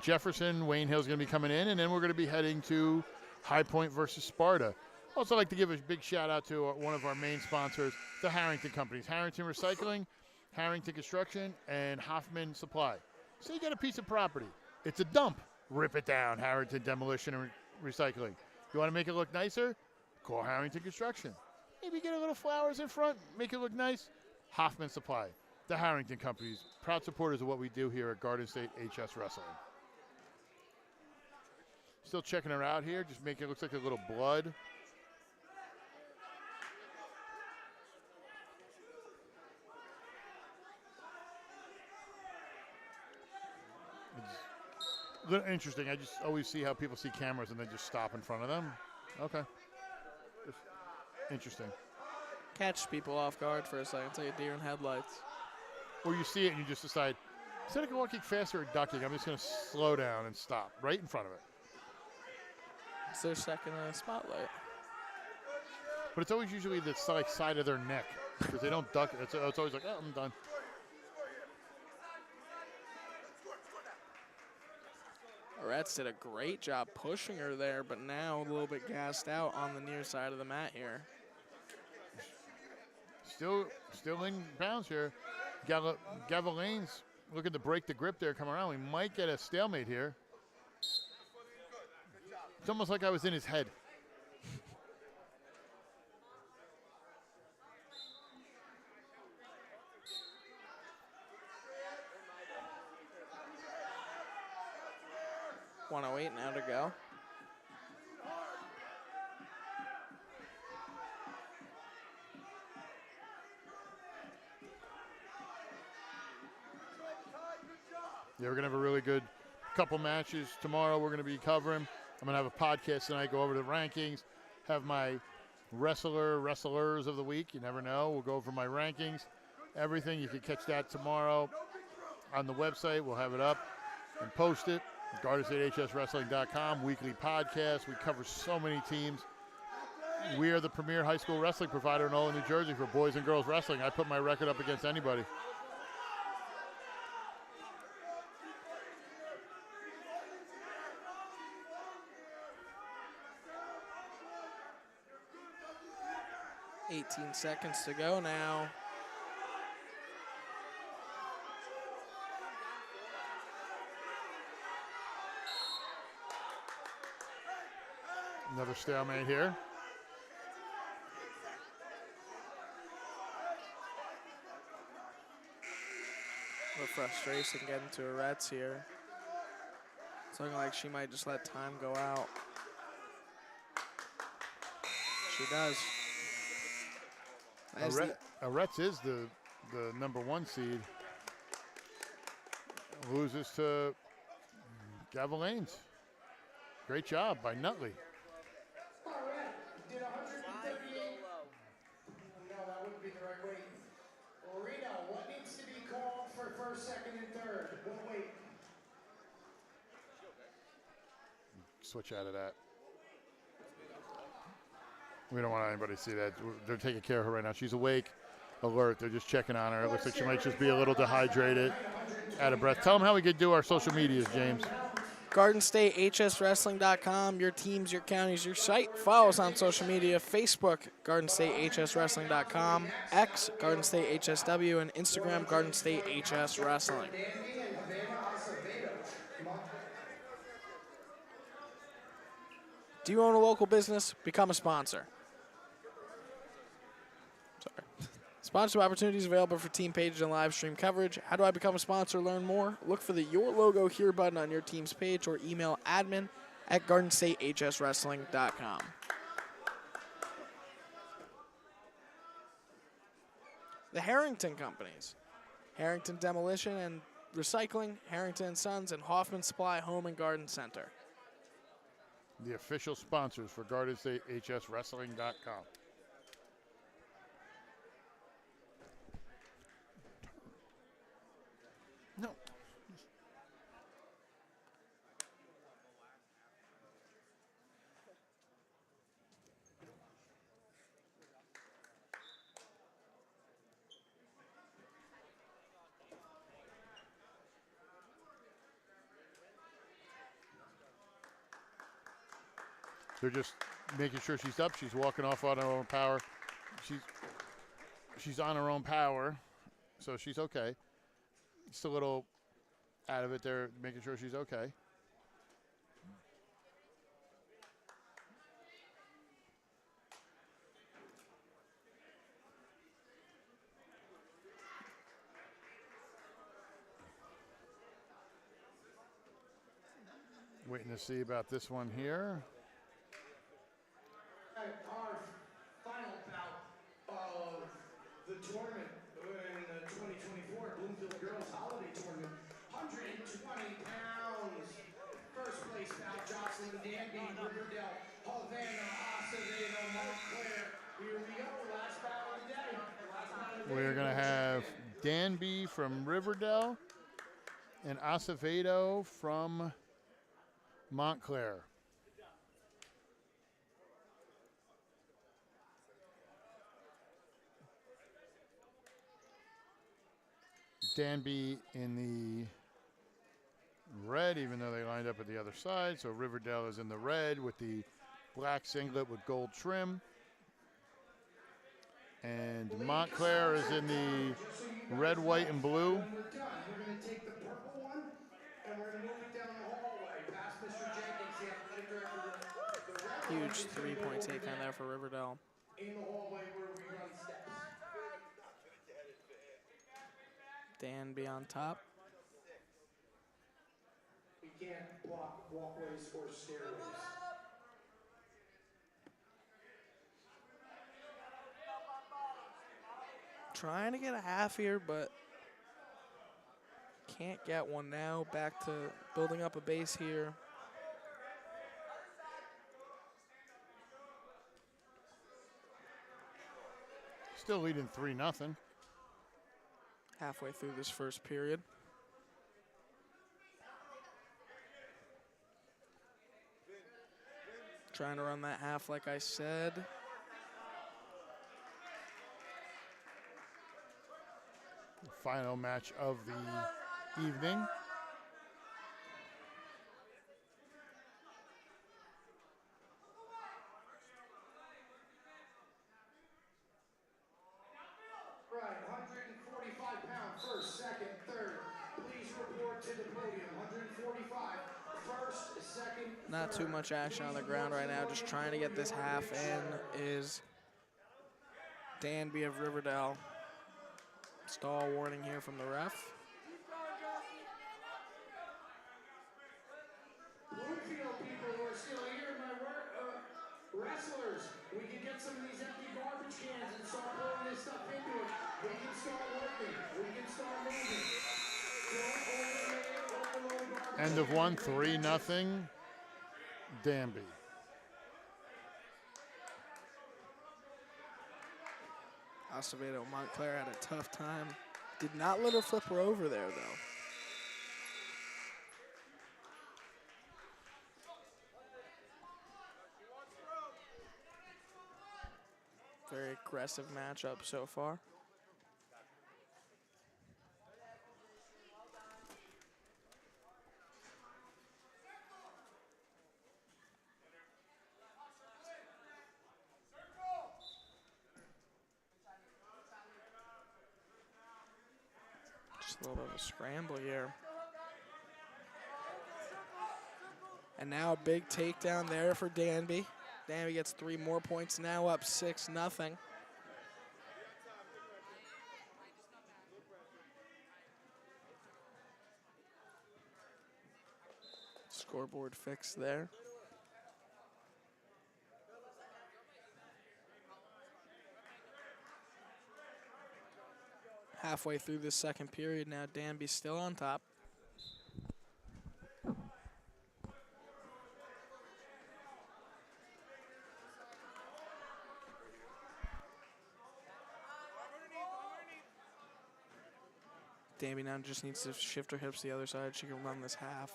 Jefferson. Wayne Hill's going to be coming in, and then we're going to be heading to High Point versus Sparta. Also like to give a big shout out to one of our main sponsors, the Harrington Companies. Harrington Recycling, Harrington Construction, and Hoffman Supply. So you got a piece of property. It's a dump. Rip it down, Harrington Demolition and Recycling. You want to make it look nicer? Call Harrington Construction. Maybe get a little flowers in front, make it look nice. Hoffman Supply, the Harrington Companies, proud supporters of what we do here at Garden State HS Wrestling. Still checking her out here, just making it look like a little blood. It's a little interesting. I just always see how people see cameras and they just stop in front of them. Okay. Just interesting. Catch people off guard for a second, it's like a deer in headlights. Or you see it and you just decide, instead of walking faster or ducking, I'm just going to slow down and stop right in front of it. It's their second spotlight. But it's always usually the side of their neck because they don't duck. It's always like, oh, I'm done. Rats did a great job pushing her there, but now a little bit gassed out on the near side of the mat here. Still in bounds here. Gavelane's looking to break the grip there, come around. We might get a stalemate here. It's almost like I was in his head. .108 now to go. Yeah, we're going to have a really good couple matches tomorrow we're going to be covering. I'm going to have a podcast tonight, go over the rankings, have my wrestlers of the week. You never know. We'll go over my rankings, everything. You can catch that tomorrow on the website. We'll have it up and post it. GardenStateHSWrestling.com, weekly podcast. We cover so many teams. We are the premier high school wrestling provider in all of New Jersey for boys and girls wrestling. I put my record up against anybody. $18 seconds to go now. Another stalemate here. The frustration getting to Aretz here. It's looking like she might just let time go out. She does. As the- Aretz is the number 1 seed. Loses to Gavelanes. Great job by Nutley. All right, did 138. No, that wouldn't be the right weight. Rita, what needs to be called for first, second, and third? What weight? Switch out of that. We don't want anybody to see that. They're taking care of her right now. She's awake, alert. They're just checking on her. It looks like she might just be a little dehydrated, out of breath. Tell them how we could do our social medias, James. GardenStateHSWrestling.com, your teams, your counties, your site. Follow us on social media, Facebook, GardenStateHSWrestling.com, X, GardenStateHSW, and Instagram, GardenStateHSWrestling. Do you own a local business? Become a sponsor. Sorry. Sponsorship opportunities available for team pages and live stream coverage. How do I become a sponsor? Learn more. Look for the Your Logo Here button on your team's page or email admin@GardenStateHSWrestling.com. The Harrington Companies. Harrington Demolition and Recycling, Harrington & Sons, and Hoffman Supply Home and Garden Center. The official sponsors for GardenStateHSWrestling.com. No. They're just making sure she's up. She's walking off on her own power. She's on her own power, so she's okay. Just a little out of it there, making sure she's okay. Waiting to see about this one here. Our final bout of the tournament in the 2024 Bloomfield Girls Holiday Tournament. 120 pounds. First place bout, Jocelyn Danby, Riverdale, Havana, Acevedo, Montclair. Here we go, last bout of the day. We're going to have Danby from Riverdale and Acevedo from Montclair. Danby in the red, even though they lined up at the other side. So Riverdale is in the red with the black singlet with gold trim. And Montclair is in the red, white, and blue. When we're done, we're going to take the purple one and we're going to move it down the hallway past Mr. Jenkins, the athletic director. The red one Huge is gonna three-point go take on down there for Riverdale. in the hallway where we run steps. Danby on top. We can't block walkways or stairways. Trying to get a half here, but can't get one now. Back to building up a base here. Still leading 3-0. Halfway through this first period. Trying to run that half like I said. Final match of the evening. Right, 145-pound first, second, third. Please report to the podium. 145, first, second, Not too much action on the ground right now. Just trying to get this half in is Danby of Riverdale. Stall warning here from the ref. Bloomfield people who are still here, my wrestlers, we can get some of these empty garbage cans and start pouring this stuff into it. We can start working. We can start moving. Don't overload garbage. End of one, 3-0. Danby. Acevedo Montclair had a tough time. Did not let her flip her over there, though. Very aggressive matchup so far. Just a little bit of a scramble here. And now a big takedown there for Danby. Danby gets 3 more points, now up 6-0. Scoreboard fix there. Halfway through this second period now, Danby's still on top. Danby now just needs to shift her hips to the other side. She can run this half.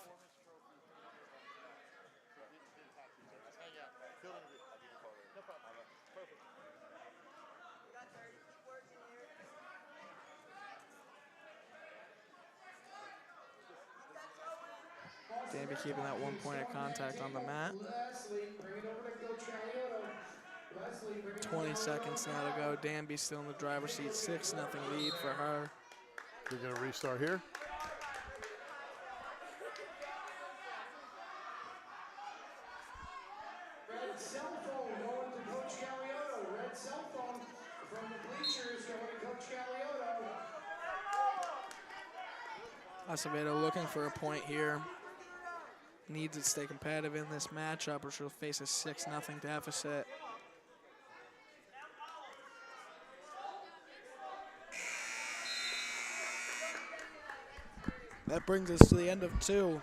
Danby keeping that 1 point of contact on the mat. Leslie, bring it over to Coach Galeotto. Leslie, bring it 20 seconds now to go. Danby still in the driver's seat. 6-0 lead for her. We're going to restart here. Red cell phone going to Coach Galeotto. Red cell phone from the bleachers going to Coach Galeotto. Acevedo looking for a point here. Needs to stay competitive in this matchup or she'll face a 6-0 deficit. That brings us to the end of 2.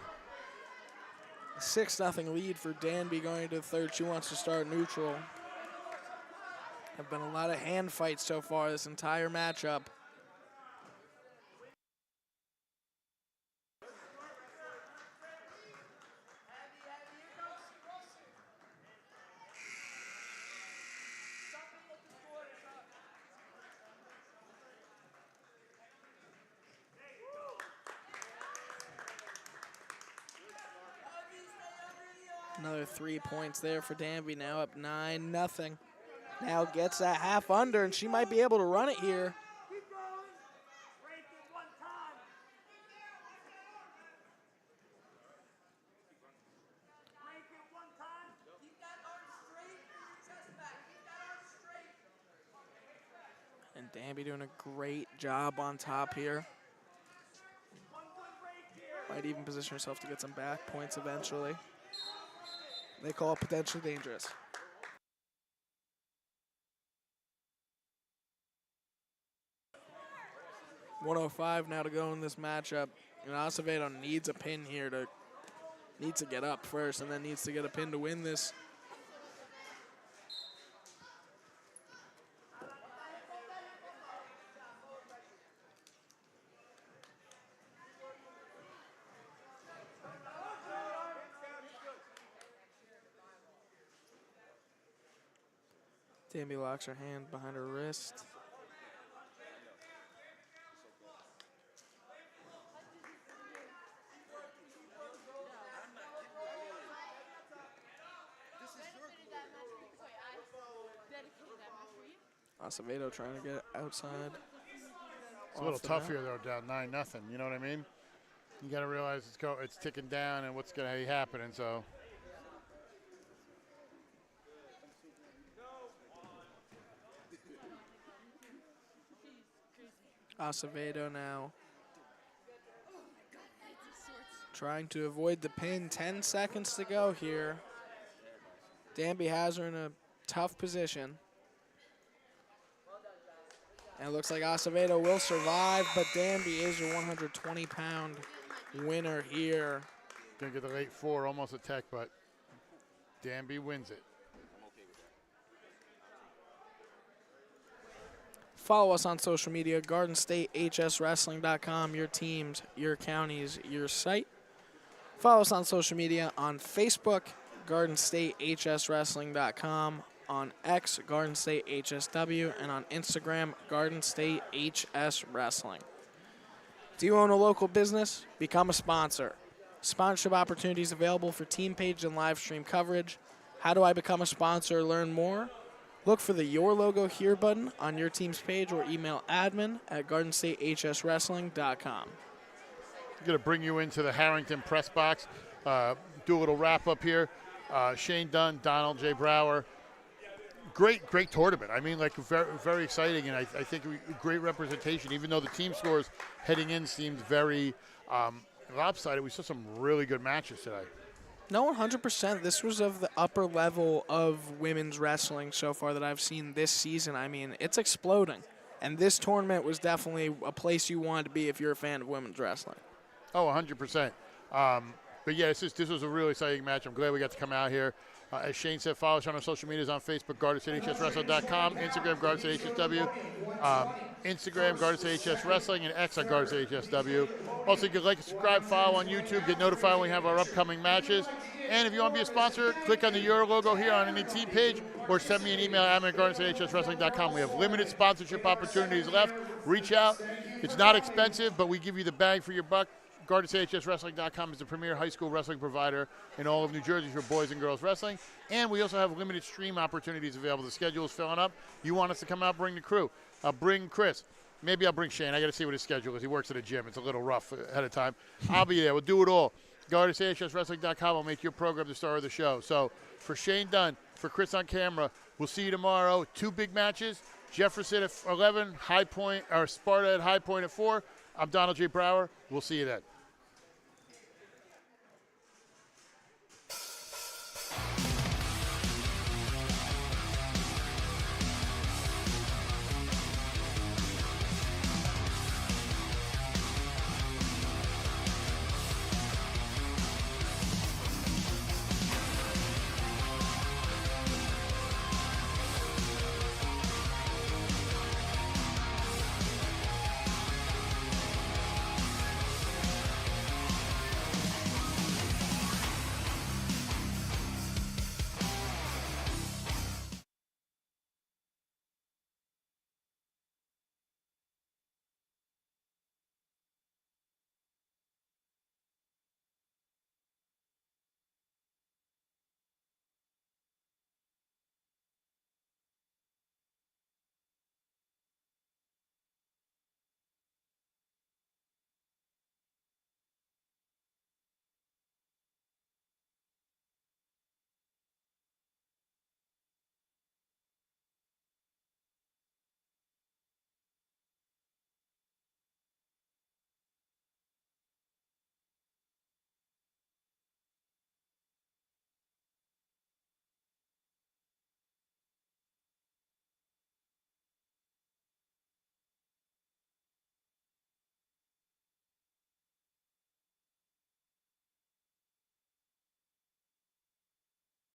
A 6-0 lead for Danby going to the third. She wants to start neutral. Have been a lot of hand fights so far this entire matchup. Another 3 points there for Danby, now up 9-0. Now gets that half under, and she might be able to run it here. And Danby doing a great job on top here. Might even position herself to get some back points eventually. They call it potentially dangerous. .105 now to go in this matchup. And Acevedo needs a pin here needs to get up first and then needs to get a pin to win this. Danby locks her hand behind her wrist. Acevedo trying to get outside. It's a little tough here, though, down 9-0. You know what I mean? You got to realize it's ticking down and what's going to be happening. So. Acevedo now trying to avoid the pin. 10 seconds to go here. Danby has her in a tough position. And it looks like Acevedo will survive, but Danby is your 120-pound winner here. Gonna get the late 4, almost a tech, but Danby wins it. Follow us on social media, GardenStateHSWrestling.com, your teams, your counties, your site. Follow us on social media on Facebook, GardenStateHSWrestling.com, on X, Garden State HSW, and on Instagram, Garden State HS Wrestling. Do you own a local business? Become a sponsor. Sponsorship opportunities available for team page and live stream coverage. How do I become a sponsor? Learn more. Look for the Your Logo Here button on your team's page or email admin@GardenStateHSWrestling.com. I'm going to bring you into the Harrington press box, do a little wrap-up here. Shane Dunn, Donald J. Brower. Great tournament. I mean, like, very, very exciting, and I think great representation. Even though the team scores heading in seemed very lopsided, we saw some really good matches today. No, 100%. This was of the upper level of women's wrestling so far that I've seen this season. I mean, it's exploding. And this tournament was definitely a place you wanted to be if you're a fan of women's wrestling. Oh, 100%. But, yeah, this was a really exciting match. I'm glad we got to come out here. As Shane said, follow us on our social medias on Facebook, GardenStateHSWrestling.com, Instagram, GardenStateHSW, Instagram, GardenStateHSWrestling, and X on GardenStateHSW. Also, you can like and subscribe, follow on YouTube, get notified when we have our upcoming matches. And if you want to be a sponsor, click on the Your Logo here on any team page or send me an email at GardenStateHSWrestling.com. We have limited sponsorship opportunities left. Reach out. It's not expensive, but we give you the bang for your buck. GardenStateHSWrestling.com is the premier high school wrestling provider in all of New Jersey for boys and girls wrestling. And we also have limited stream opportunities available. The schedule is filling up. You want us to come out, bring the crew. Bring Chris. Maybe I'll bring Shane. I got to see what his schedule is. He works at a gym. It's a little rough ahead of time. I'll be there. We'll do it all. GardenStateHSWrestling.com will make your program the star of the show. So for Shane Dunn, for Chris on camera, we'll see you tomorrow. 2 big matches. Jefferson at 11, High Point, or Sparta at High Point at 4. I'm Donald J. Brower. We'll see you then.